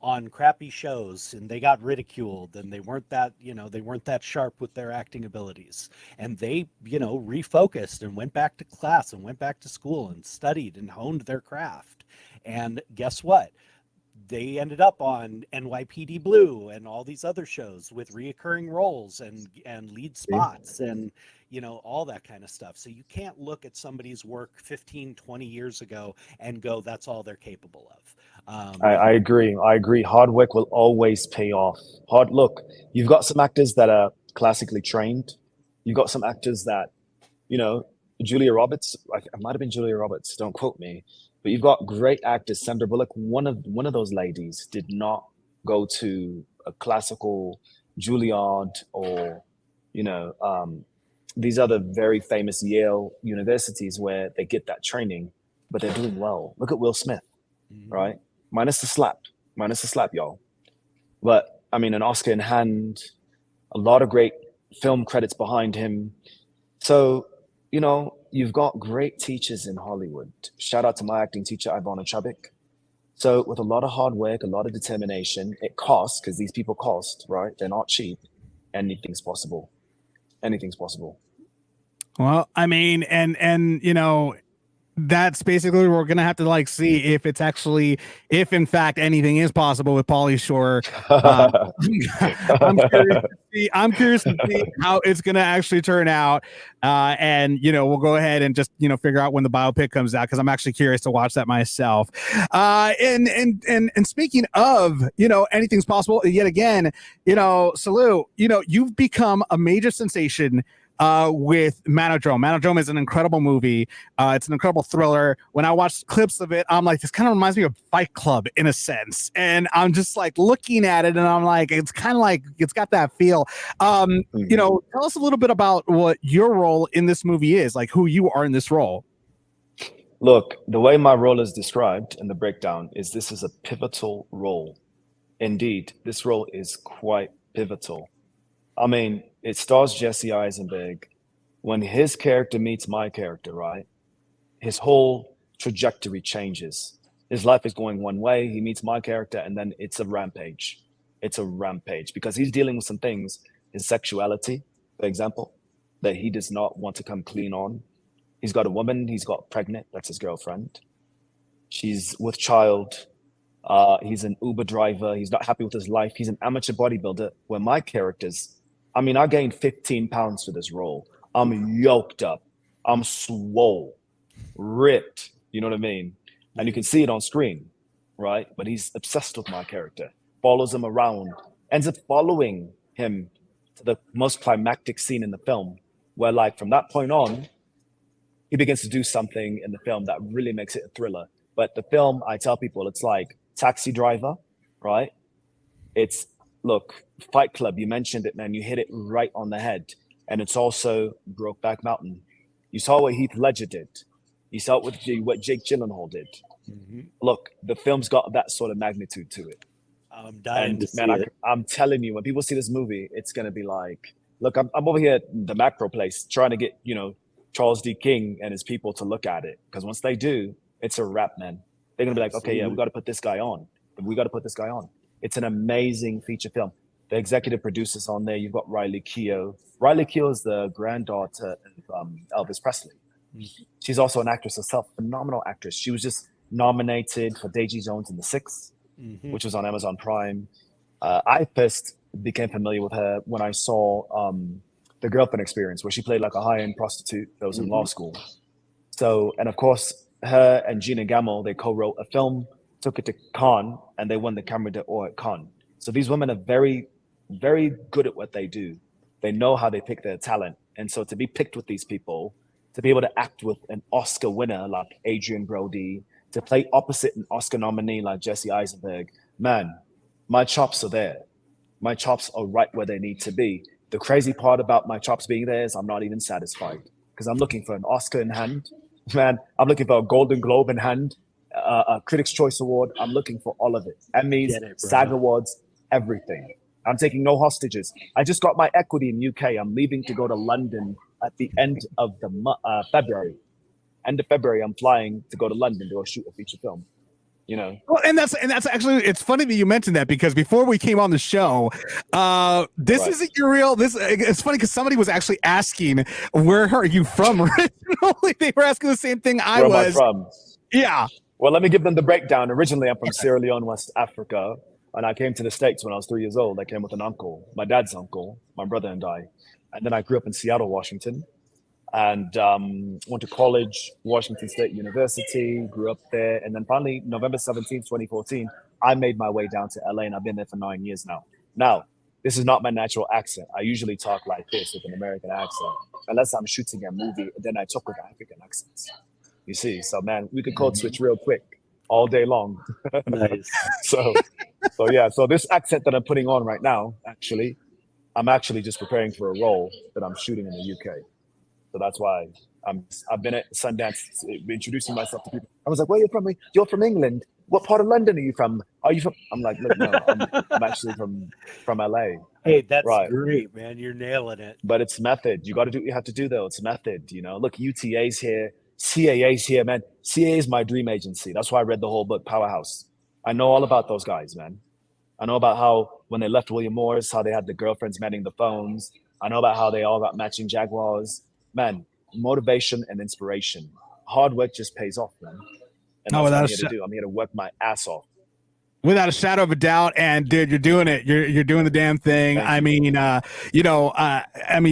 on crappy shows, and they got ridiculed, and they weren't that sharp with their acting abilities, and they refocused and went back to class and went back to school and studied and honed their craft. And guess what? They ended up on NYPD Blue and all these other shows with reoccurring roles and lead spots and all that kind of stuff. So you can't look at somebody's work 15, 20 years ago and go, that's all they're capable of. I agree. Hard work will always pay off. Look, you've got some actors that are classically trained. You've got some actors that, Julia Roberts, it might have been Julia Roberts, don't quote me, but you've got great actors. Sandra Bullock, one of those ladies did not go to a classical Juilliard or, these other very famous Yale universities where they get that training, but they're doing well. Look at Will Smith, right? Minus the slap, y'all. But I mean, an Oscar in hand, a lot of great film credits behind him. So, you've got great teachers in Hollywood. Shout out to my acting teacher, Ivana Chubbuck. So with a lot of hard work, a lot of determination, it costs, because these people cost, right? They're not cheap. Anything's possible. Anything's possible. Well, I mean, and that's basically what we're gonna have to see if it's actually, if in fact anything is possible with Pauly Shore. I'm curious to see how it's gonna actually turn out, and we'll go ahead and just figure out when the biopic comes out, because I'm actually curious to watch that myself. And speaking of anything's possible, yet again, Sallieu, you've become a major sensation with Manodrome. Manodrome is an incredible movie. It's an incredible thriller. When I watch clips of it, I'm like, this kind of reminds me of Fight Club in a sense. And I'm just looking at it and I'm like, it's kind of it's got that feel. Tell us a little bit about what your role in this movie is, who you are in this role. Look, the way my role is described in the breakdown is this is a pivotal role. Indeed, this role is quite pivotal. I mean, it stars Jesse Eisenburg. When his character meets my character, right, his whole trajectory changes. His life is going one way, he meets my character, and then it's a rampage. It's a rampage because he's dealing with some things, his sexuality, for example, that he does not want to come clean on. He's got a woman, he's got pregnant, that's his girlfriend. She's with child. He's an Uber driver. He's not happy with his life. He's an amateur bodybuilder, where my character's, I gained 15 pounds for this role. I'm yoked up. I'm swole, ripped. You know what I mean? And you can see it on screen, right? But he's obsessed with my character, follows him around, ends up following him to the most climactic scene in the film, where from that point on, he begins to do something in the film that really makes it a thriller. But the film, I tell people, it's like Taxi Driver, right? It's, look, Fight Club, you mentioned it, man. You hit it right on the head. And it's also Brokeback Mountain. You saw what Heath Ledger did. You saw what Jake Gyllenhaal did. Mm-hmm. Look, the film's got that sort of magnitude to it. I'm dying to see it. I'm telling you, when people see this movie, it's going to be like, look, I'm over here at the macro place trying to get, Charles D. King and his people to look at it. Because once they do, it's a wrap, man. They're going to be like, okay, yeah, we got to put this guy on. We got to put this guy on. It's an amazing feature film. The executive producers on there, you've got Riley Keough. Riley Keough is the granddaughter of Elvis Presley. Mm-hmm. She's also an actress herself, phenomenal actress. She was just nominated for Daisy Jones and the Six, mm-hmm. which was on Amazon Prime. I first became familiar with her when I saw The Girlfriend Experience, where she played a high-end prostitute that was in law school. So, and of course, her and Gina Gamble, they co-wrote a film, took it to Cannes, and they won the Camera d'Or at Cannes. So these women are very, very good at what they do. They know how they pick their talent. And so to be picked with these people, to be able to act with an Oscar winner like Adrien Brody, to play opposite an Oscar nominee like Jesse Eisenberg, man, my chops are there. My chops are right where they need to be. The crazy part about my chops being there is I'm not even satisfied, because I'm looking for an Oscar in hand. Man, I'm looking for a Golden Globe in hand, a Critics' Choice Award. I'm looking for all of it. Emmys, SAG Awards, everything. I'm taking no hostages. I just got my equity in UK. I'm leaving to go to London at the end of the February. End of February, I'm flying to go to London to go shoot a feature film. you know. Well, and that's actually, it's funny that you mentioned that, because before we came on the show, this isn't your real. It's funny because somebody was actually asking, "Where are you from?" Originally, they were asking the same thing I was. Where am I from? Yeah. Well, let me give them the breakdown. Originally, I'm from Sierra Leone, West Africa, and I came to the States when I was 3 years old. I came with an uncle, my dad's uncle, my brother and I, and then I grew up in Seattle, Washington. And went to college, Washington State University, grew up there. And then finally, November 17th, 2014, I made my way down to LA, and I've been there for 9 years now. Now, this is not my natural accent. I usually talk like this with an American accent, unless I'm shooting a movie, then I talk with African accents. You see, so man, we could code switch real quick all day long. Nice. So this accent that I'm putting on right now, actually, I'm actually just preparing for a role that I'm shooting in the UK. So that's why I've been at Sundance introducing myself to people. I was like, "Where are you from?" "You're from England. What part of London are you from?" "Are you from?" I'm like, "Look, no, I'm actually from LA." Hey, that's great, man. You're nailing it. But it's method. You got to do what you have to do, though. It's method, you know. Look, UTA's here, CAA's here, man. CAA is my dream agency. That's why I read the whole book, Powerhouse. I know all about those guys, man. I know about how when they left William Morris, how they had the girlfriends manning the phones. I know about how they all got matching Jaguars. Man, motivation and inspiration. Hard work just pays off, man. And that's what I'm here to do. I'm here to work my ass off. Without a shadow of a doubt. And dude, you're doing it. You're doing the damn thing. I mean,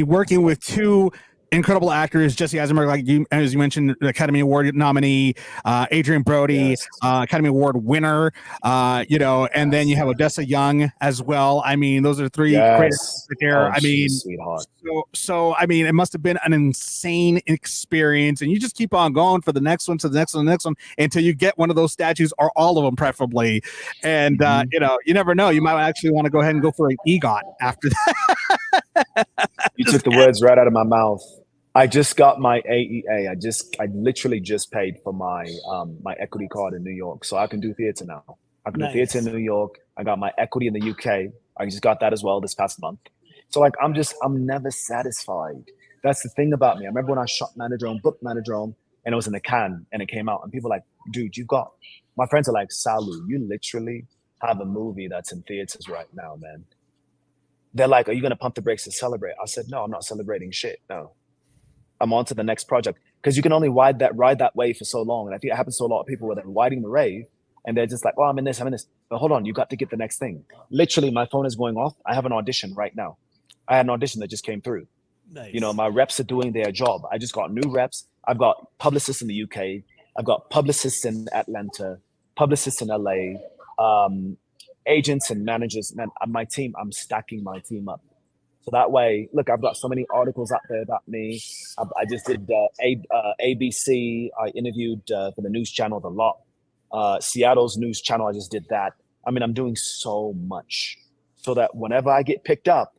working with two incredible actors, Jessie Eisenburg, as you mentioned, Academy Award nominee, Adrien Brody, Academy Award winner, and then you have Odessa Young as well. I mean, those are three great actors right there. I mean, so I mean, it must have been an insane experience, and you just keep on going for the next one, to the next one, the next one, until you get one of those statues, or all of them, preferably. And you never know, you might actually want to go ahead and go for an EGOT after that. You took the words right out of my mouth. I just got my AEA. I literally just paid for my my equity card in New York, so I can do theater now. I can do theater in New York. I got my equity in the UK. I just got that as well this past month. So I'm never satisfied. That's the thing about me. I remember when I shot Manodrome, booked Manodrome, and it was in a can, and it came out, and people were like, "Dude, my friends are like, Sallieu, you literally have a movie that's in theaters right now, man." They're like, "Are you gonna pump the brakes to celebrate?" I said, "No, I'm not celebrating shit. No. I'm on to the next project." Because you can only ride that wave for so long. And I think it happens to a lot of people where they're riding the wave and they're just like, "Well, I'm in this. But hold on, you got to get the next thing." Literally, my phone is going off. I have an audition right now. I had an audition that just came through. Nice. You know, my reps are doing their job. I just got new reps. I've got publicists in the UK. I've got publicists in Atlanta, publicists in LA, agents and managers. Man, my team, I'm stacking my team up. So that way, look, I've got so many articles out there about me. I just did ABC. I interviewed for the news channel, The Lot. Seattle's news channel, I just did that. I mean, I'm doing so much so that whenever I get picked up,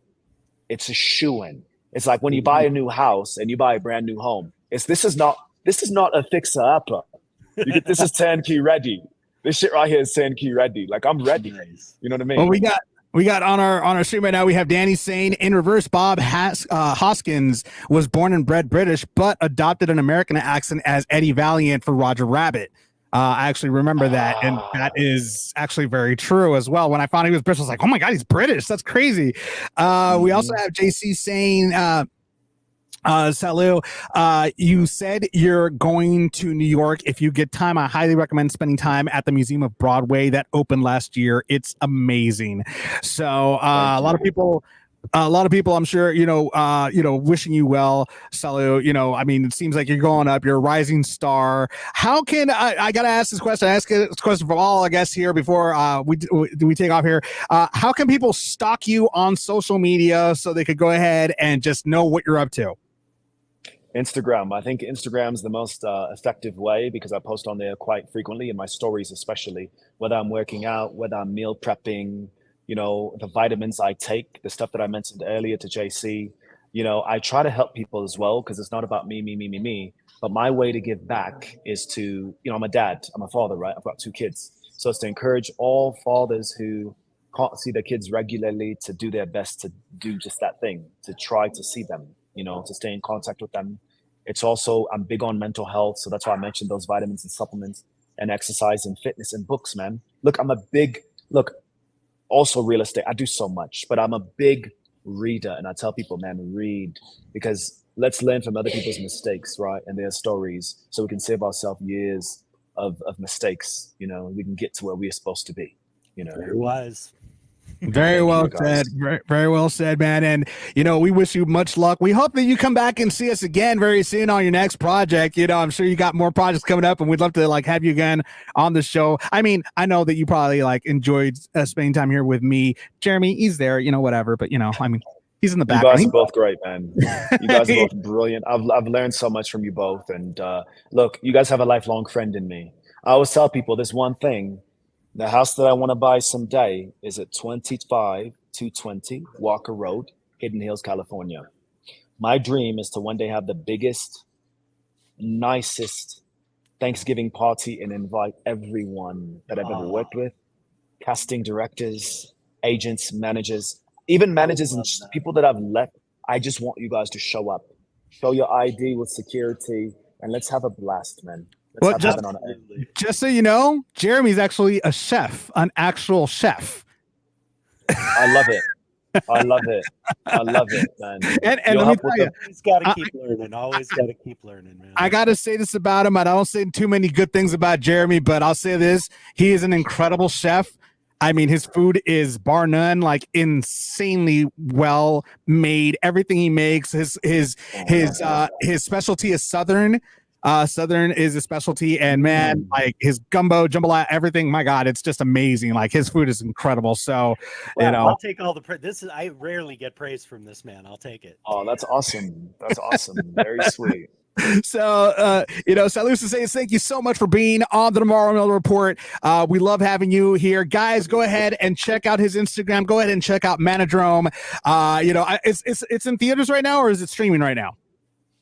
it's a shoo-in. It's like when you buy a new house and you buy a brand new home. This is not a fixer-upper. This is turnkey ready. This shit right here is turnkey ready. Like, I'm ready. You know what I mean? Well, we got on our stream right now, we have Danny saying, in reverse, Bob Hoskins was born and bred British, but adopted an American accent as Eddie Valiant for Roger Rabbit. I actually remember that, and that is actually very true as well. When I found he was British, I was like, "Oh my God, he's British! That's crazy." We also have JC saying, Sallieu, you said you're going to New York. If you get time, I highly recommend spending time at the Museum of Broadway that opened last year. It's amazing. So a lot of people, I'm sure, wishing you well, Sallieu. I mean, it seems like you're going up, you're a rising star. How can I got to ask this question? I ask this question for all, I guess, here before we take off here. How can people stalk you on social media so they could go ahead and just know what you're up to? Instagram. I think Instagram's the most effective way because I post on there quite frequently, in my stories especially, whether I'm working out, whether I'm meal prepping, the vitamins I take, the stuff that I mentioned earlier to JC. I try to help people as well because it's not about me. But my way to give back is to, I'm a dad, I'm a father, right? I've got 2 kids. So it's to encourage all fathers who can't see their kids regularly to do their best to do just that thing, to try to see them, to stay in contact with them. It's also, I'm big on mental health. So that's why I mentioned those vitamins and supplements. and exercise and fitness and books, man. Look, also real estate. I do so much, but I'm a big reader, and I tell people, man, read, because let's learn from other people's mistakes, right? And their stories, so we can save ourselves years of mistakes. You know, we can get to where we're supposed to be. You know, Very wise. Very well said. Very, very well said, man. And, you know, we wish you much luck. We hope that you come back and see us again very soon on your next project. You know, I'm sure you got more projects coming up, and we'd love to like have you again on the show. I mean, I know that you probably like enjoyed spending time here with me. Jeremy, he's there, you know, whatever. But, you know, I mean, he's in the back. You guys are both great, man. You guys are both brilliant. I've learned so much from you both. And look, you guys have a lifelong friend in me. I always tell people there's one thing. The house that I want to buy someday is at 25220 Walker Road, Hidden Hills, California. My dream is to one day have the biggest, nicest Thanksgiving party and invite everyone that I've ever worked with, casting directors, agents, managers, even managers and people that I've left. I just want you guys to show up, show your ID with security, and let's have a blast, man. Well, just so you know, Jeremy's actually a chef, an actual chef. I love it. I love it. I love it, man. And let me tell you, he's got to keep learning. Always got to keep learning, man. I got to say this about him. I don't say too many good things about Jeremy, but I'll say this: he is an incredible chef. I mean, his food is bar none, like insanely well made. Everything he makes, his specialty is Southern. Southern is a specialty, and man, like his gumbo, jambalaya, everything. My God, it's just amazing. Like his food is incredible. So, you know, I'll take all the praise. I rarely get praise from this man. I'll take it. Oh, that's awesome. That's awesome. Very sweet. So, you know, Sallieu Sesay, thank you so much for being on the Navarro-Miller Report. We love having you here, guys. Go ahead and check out his Instagram. Go ahead and check out Manodrome. You know, it's in theaters right now, or is it streaming right now?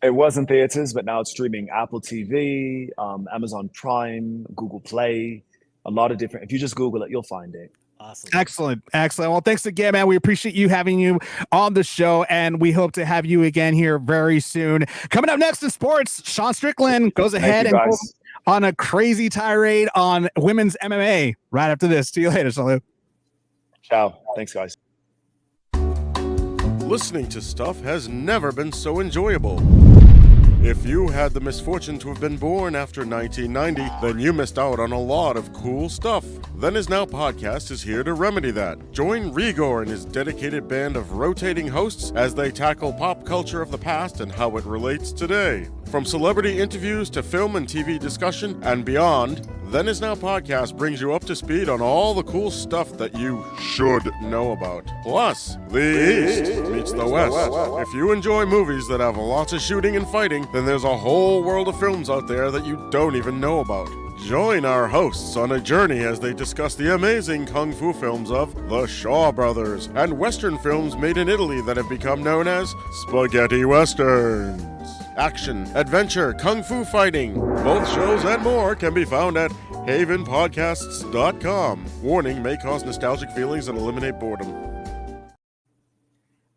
It was in theaters, but now it's streaming Apple TV, Amazon Prime, Google Play, a lot of different. If you just Google it, you'll find it. Awesome. Excellent. Well, thanks again, man. We appreciate you having you on the show, and we hope to have you again here very soon. Coming up next in sports, Sean Strickland goes ahead and goes on a crazy tirade on women's MMA right after this. See you later, Sallieu. Ciao. Thanks, guys. Listening to stuff has never been so enjoyable. If you had the misfortune to have been born after 1990, then you missed out on a lot of cool stuff. Then Is Now podcast is here to remedy that. Join Rigor and his dedicated band of rotating hosts as they tackle pop culture of the past and how it relates today. From celebrity interviews to film and TV discussion and beyond, Then Is Now podcast brings you up to speed on all the cool stuff that you should know about. Plus, the East meets the West. If you enjoy movies that have lots of shooting and fighting, then there's a whole world of films out there that you don't even know about. Join our hosts on a journey as they discuss the amazing kung fu films of the Shaw Brothers and Western films made in Italy that have become known as spaghetti westerns. Action, adventure, kung fu fighting. Both shows and more can be found at havenpodcasts.com. Warning, may cause nostalgic feelings and eliminate boredom.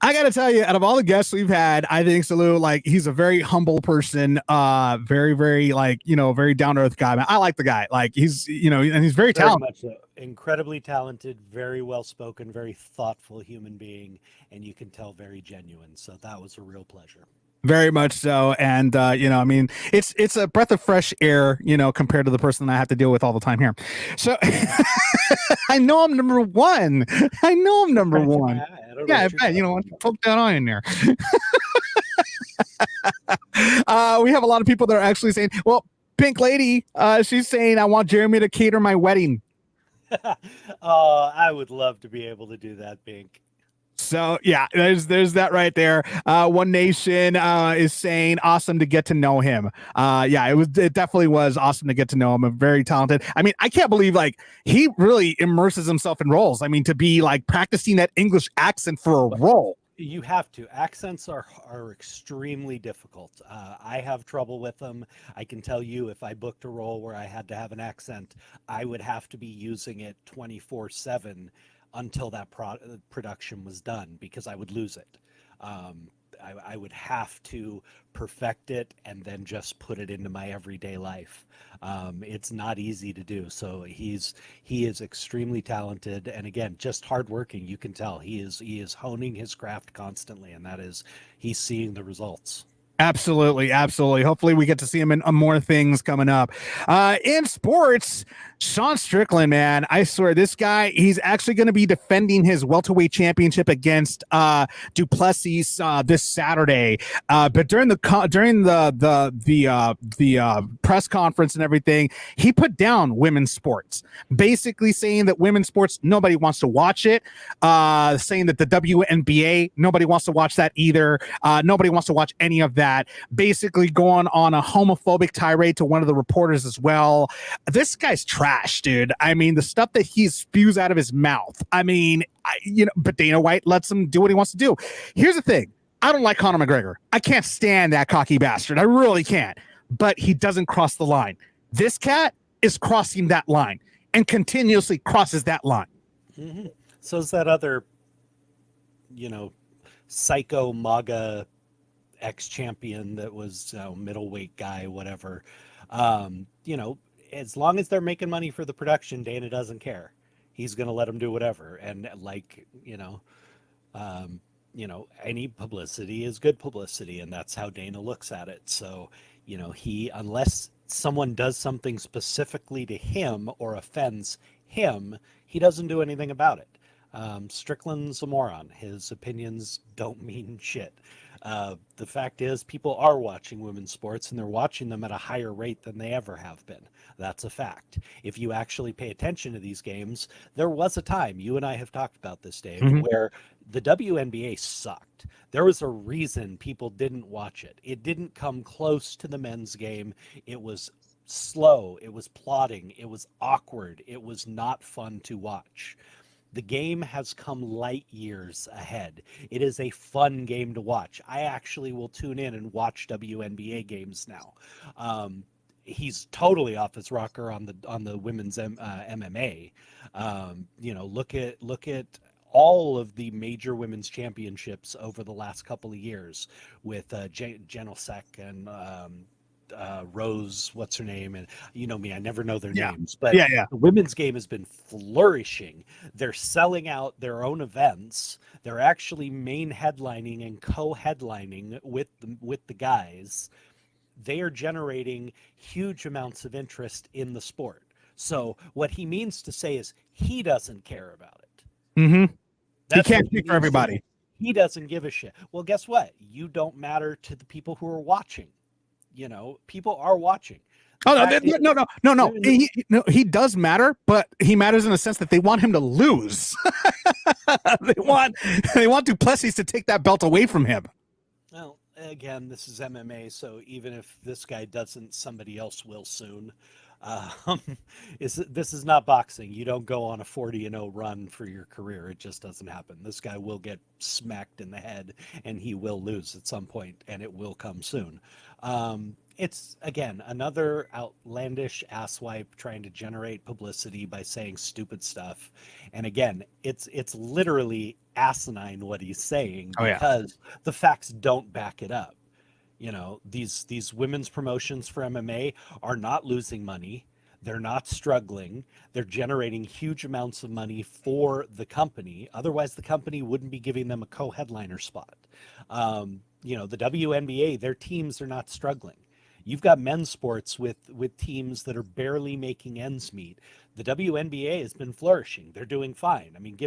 I got to tell you, out of all the guests we've had, I think Sallieu, like, he's a very humble person, very, very, like, you know, very down to earth guy. Man, I like the guy. Like, he's, you know, and he's very talented. Much so. Incredibly talented, very well spoken, very thoughtful human being, and you can tell very genuine. So that was a real pleasure. Very much so. And, you know, I mean, it's a breath of fresh air, you know, compared to the person I have to deal with all the time here. So I know I'm number one. Yeah, I bet. You know, poke that on in there. We have a lot of people that are actually saying, well, Pink Lady, she's saying, I want Jeremy to cater my wedding. Oh, I would love to be able to do that, Pink. So yeah, there's that right there. One Nation is saying awesome to get to know him. Yeah, it definitely was awesome to get to know him. Very talented. I mean, I can't believe like he really immerses himself in roles. I mean, to be like practicing that English accent for a role. You have to. Accents are extremely difficult. I have trouble with them. I can tell you, if I booked a role where I had to have an accent, I would have to be using it 24/7 until that production was done, because I would lose it. I would have to perfect it and then just put it into my everyday life. It's not easy to do. So he is extremely talented, and again, just hardworking. You can tell he is honing his craft constantly, and that is he's seeing the results. Absolutely. Hopefully we get to see him in more things coming up. In sports, Sean Strickland, man, I swear this guy, he's actually going to be defending his welterweight championship against Duplessis this Saturday. But during the press conference and everything, he put down women's sports, basically saying that women's sports, nobody wants to watch it. Saying that the WNBA, nobody wants to watch that either. Nobody wants to watch any of that. Basically going on a homophobic tirade to one of the reporters as well. This guy's trash, dude. I mean, the stuff that he spews out of his mouth. I mean, but Dana White lets him do what he wants to do. Here's the thing. I don't like Conor McGregor. I can't stand that cocky bastard. I really can't. But he doesn't cross the line. This cat is crossing that line and continuously crosses that line. Mm-hmm. So is that other, psycho MAGA ex-champion that was middleweight guy, whatever. As long as they're making money for the production, Dana doesn't care. He's going to let them do whatever. And any publicity is good publicity, and that's how Dana looks at it. So, unless someone does something specifically to him or offends him, he doesn't do anything about it. Strickland's a moron. His opinions don't mean shit. The fact is, people are watching women's sports, and they're watching them at a higher rate than they ever have been. That's a fact. If you actually pay attention to these games, there was a time, you and I have talked about this, Dave, where the WNBA sucked. There was a reason people didn't watch it. It didn't come close to the men's game. It was slow. It was plodding. It was awkward. It was not fun to watch. The game has come light years ahead. It is a fun game to watch. I actually will tune in and watch WNBA games now. He's totally off his rocker on the women's MMA. Look at all of the major women's championships over the last couple of years with Janosek and Rose, what's her name? And you know me, I never know their names, but the women's game has been flourishing. They're selling out their own events. They're actually main headlining and co-headlining with the guys. They are generating huge amounts of interest in the sport. So what he means to say is he doesn't care about it. Mm-hmm. He can't speak for everybody. He doesn't give a shit. Well, guess what? You don't matter to the people who are watching. People are watching. No. He does matter, but he matters in the sense that they want him to lose. they want Duplessis to take that belt away from him. Well, again, this is MMA, so even if this guy doesn't, somebody else will soon. This is not boxing. You don't go on a 40-0 run for your career. It just doesn't happen. This guy will get smacked in the head, and he will lose at some point, and it will come soon. It's, again, another outlandish asswipe trying to generate publicity by saying stupid stuff. And again, it's literally asinine what he's saying because the facts don't back it up. These women's promotions for MMA are not losing money. They're not struggling. They're generating huge amounts of money for the company. Otherwise, the company wouldn't be giving them a co-headliner spot. The WNBA, their teams are not struggling. You've got men's sports with teams that are barely making ends meet. The WNBA has been flourishing. They're doing fine. I mean,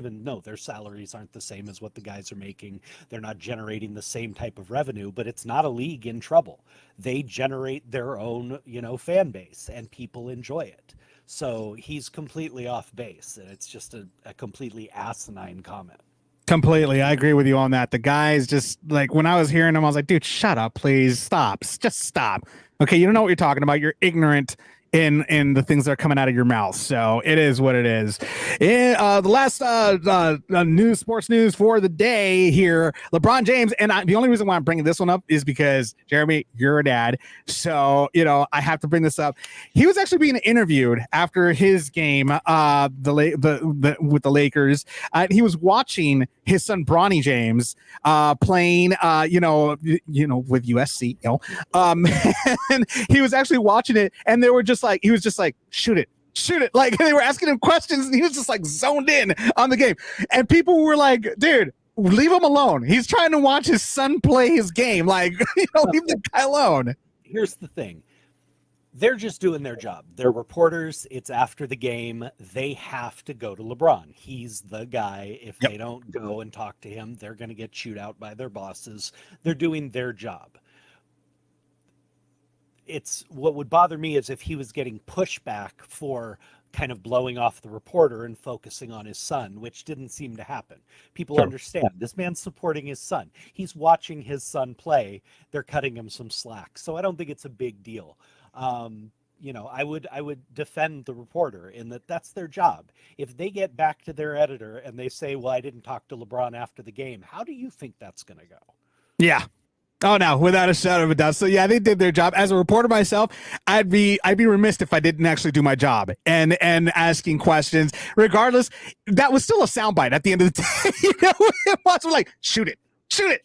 their salaries aren't the same as what the guys are making. They're not generating the same type of revenue, but it's not a league in trouble. They generate their own, fan base, and people enjoy it. So he's completely off base, and it's just a completely asinine comment. Completely. I agree with you on that. The guy's just like, when I was hearing him, I was like, dude, shut up, please. Stop. Just stop. Okay, you don't know what you're talking about. You're ignorant. in the things that are coming out of your mouth. So it is what it is. The last sports news for the day here, LeBron James, and the only reason why I'm bringing this one up is because, Jeremy, you're a dad, so I have to bring this up. He was actually being interviewed after his game with the Lakers. He was watching his son Bronny James playing with USC, and he was actually watching it, and he was just like, shoot it. Like, they were asking him questions, and he was just like zoned in on the game. And people were like, dude, leave him alone. He's trying to watch his son play his game. Like, leave the guy alone. Here's the thing. They're just doing their job. They're reporters. It's after the game. They have to go to LeBron. He's the guy. If they don't go and talk to him, they're going to get chewed out by their bosses. They're doing their job. It's what would bother me is if he was getting pushback for kind of blowing off the reporter and focusing on his son, which didn't seem to happen. People understand this man's supporting his son. He's watching his son play. They're cutting him some slack. So I don't think it's a big deal. I would defend the reporter in that's their job. If they get back to their editor and they say, well, I didn't talk to LeBron after the game, how do you think that's going to go? Yeah. Oh no, without a shadow of a doubt. So yeah, they did their job. As a reporter myself, I'd be remiss if I didn't actually do my job and asking questions. Regardless, that was still a soundbite at the end of the day. Watch like shoot it.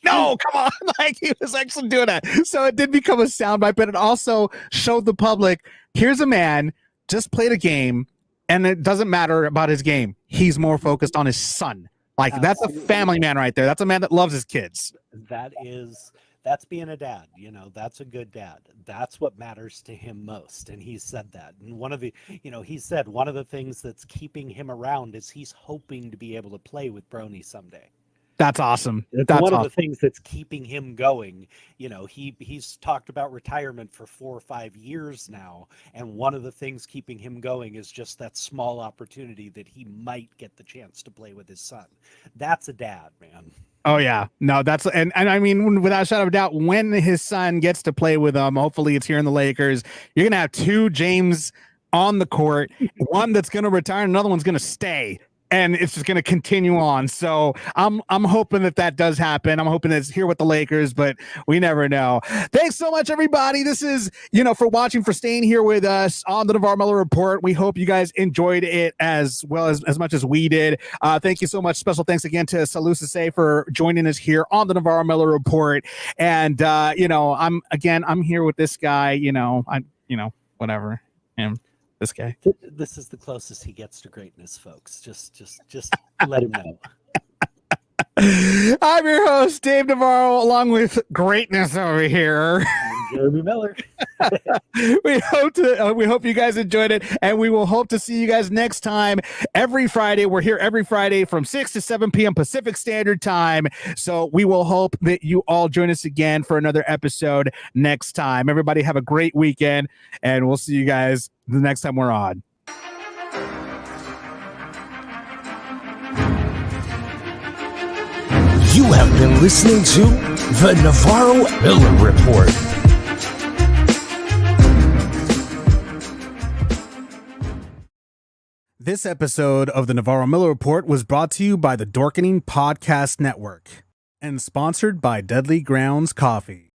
No, come on. Like, he was actually doing that. So it did become a soundbite, but it also showed the public, here's a man just played a game, and it doesn't matter about his game. He's more focused on his son. Like, that's a family man right there. That's a man that loves his kids. That's being a dad, that's a good dad. That's what matters to him most. And he said that. And he said one of the things that's keeping him around is he's hoping to be able to play with Bronny someday. That's awesome. That's one of the things that's keeping him going. He's talked about retirement for 4 or 5 years now. And one of the things keeping him going is just that small opportunity that he might get the chance to play with his son. That's a dad, man. Oh yeah, no, and I mean, without a shadow of a doubt, when his son gets to play with him, hopefully it's here in the Lakers, you're gonna have two James on the court, one that's gonna retire, another one's gonna stay, and it's just going to continue on. So I'm hoping that does happen. I'm hoping it's here with the Lakers, but we never know. Thanks so much, everybody. This is, for watching, for staying here with us on the Navarro-Miller Report. We hope you guys enjoyed it as well as much as we did. Thank you so much. Special thanks again to Sallieu Sesay for joining us here on the Navarro-Miller Report. And, I'm here with this guy, whatever. This guy. This is the closest he gets to greatness, folks. Just let him know. I'm your host, Dave Navarro, along with greatness over here. I'm Jeremy Miller. we hope you guys enjoyed it, and we will hope to see you guys next time. Every Friday, we're here every Friday from 6 to 7 p.m. Pacific Standard Time. So we will hope that you all join us again for another episode next time. Everybody have a great weekend, and we'll see you guys the next time we're on. You have been listening to the Navarro-Miller Report. This episode of the Navarro-Miller Report was brought to you by the Dorkening Podcast Network and sponsored by Deadly Grounds Coffee.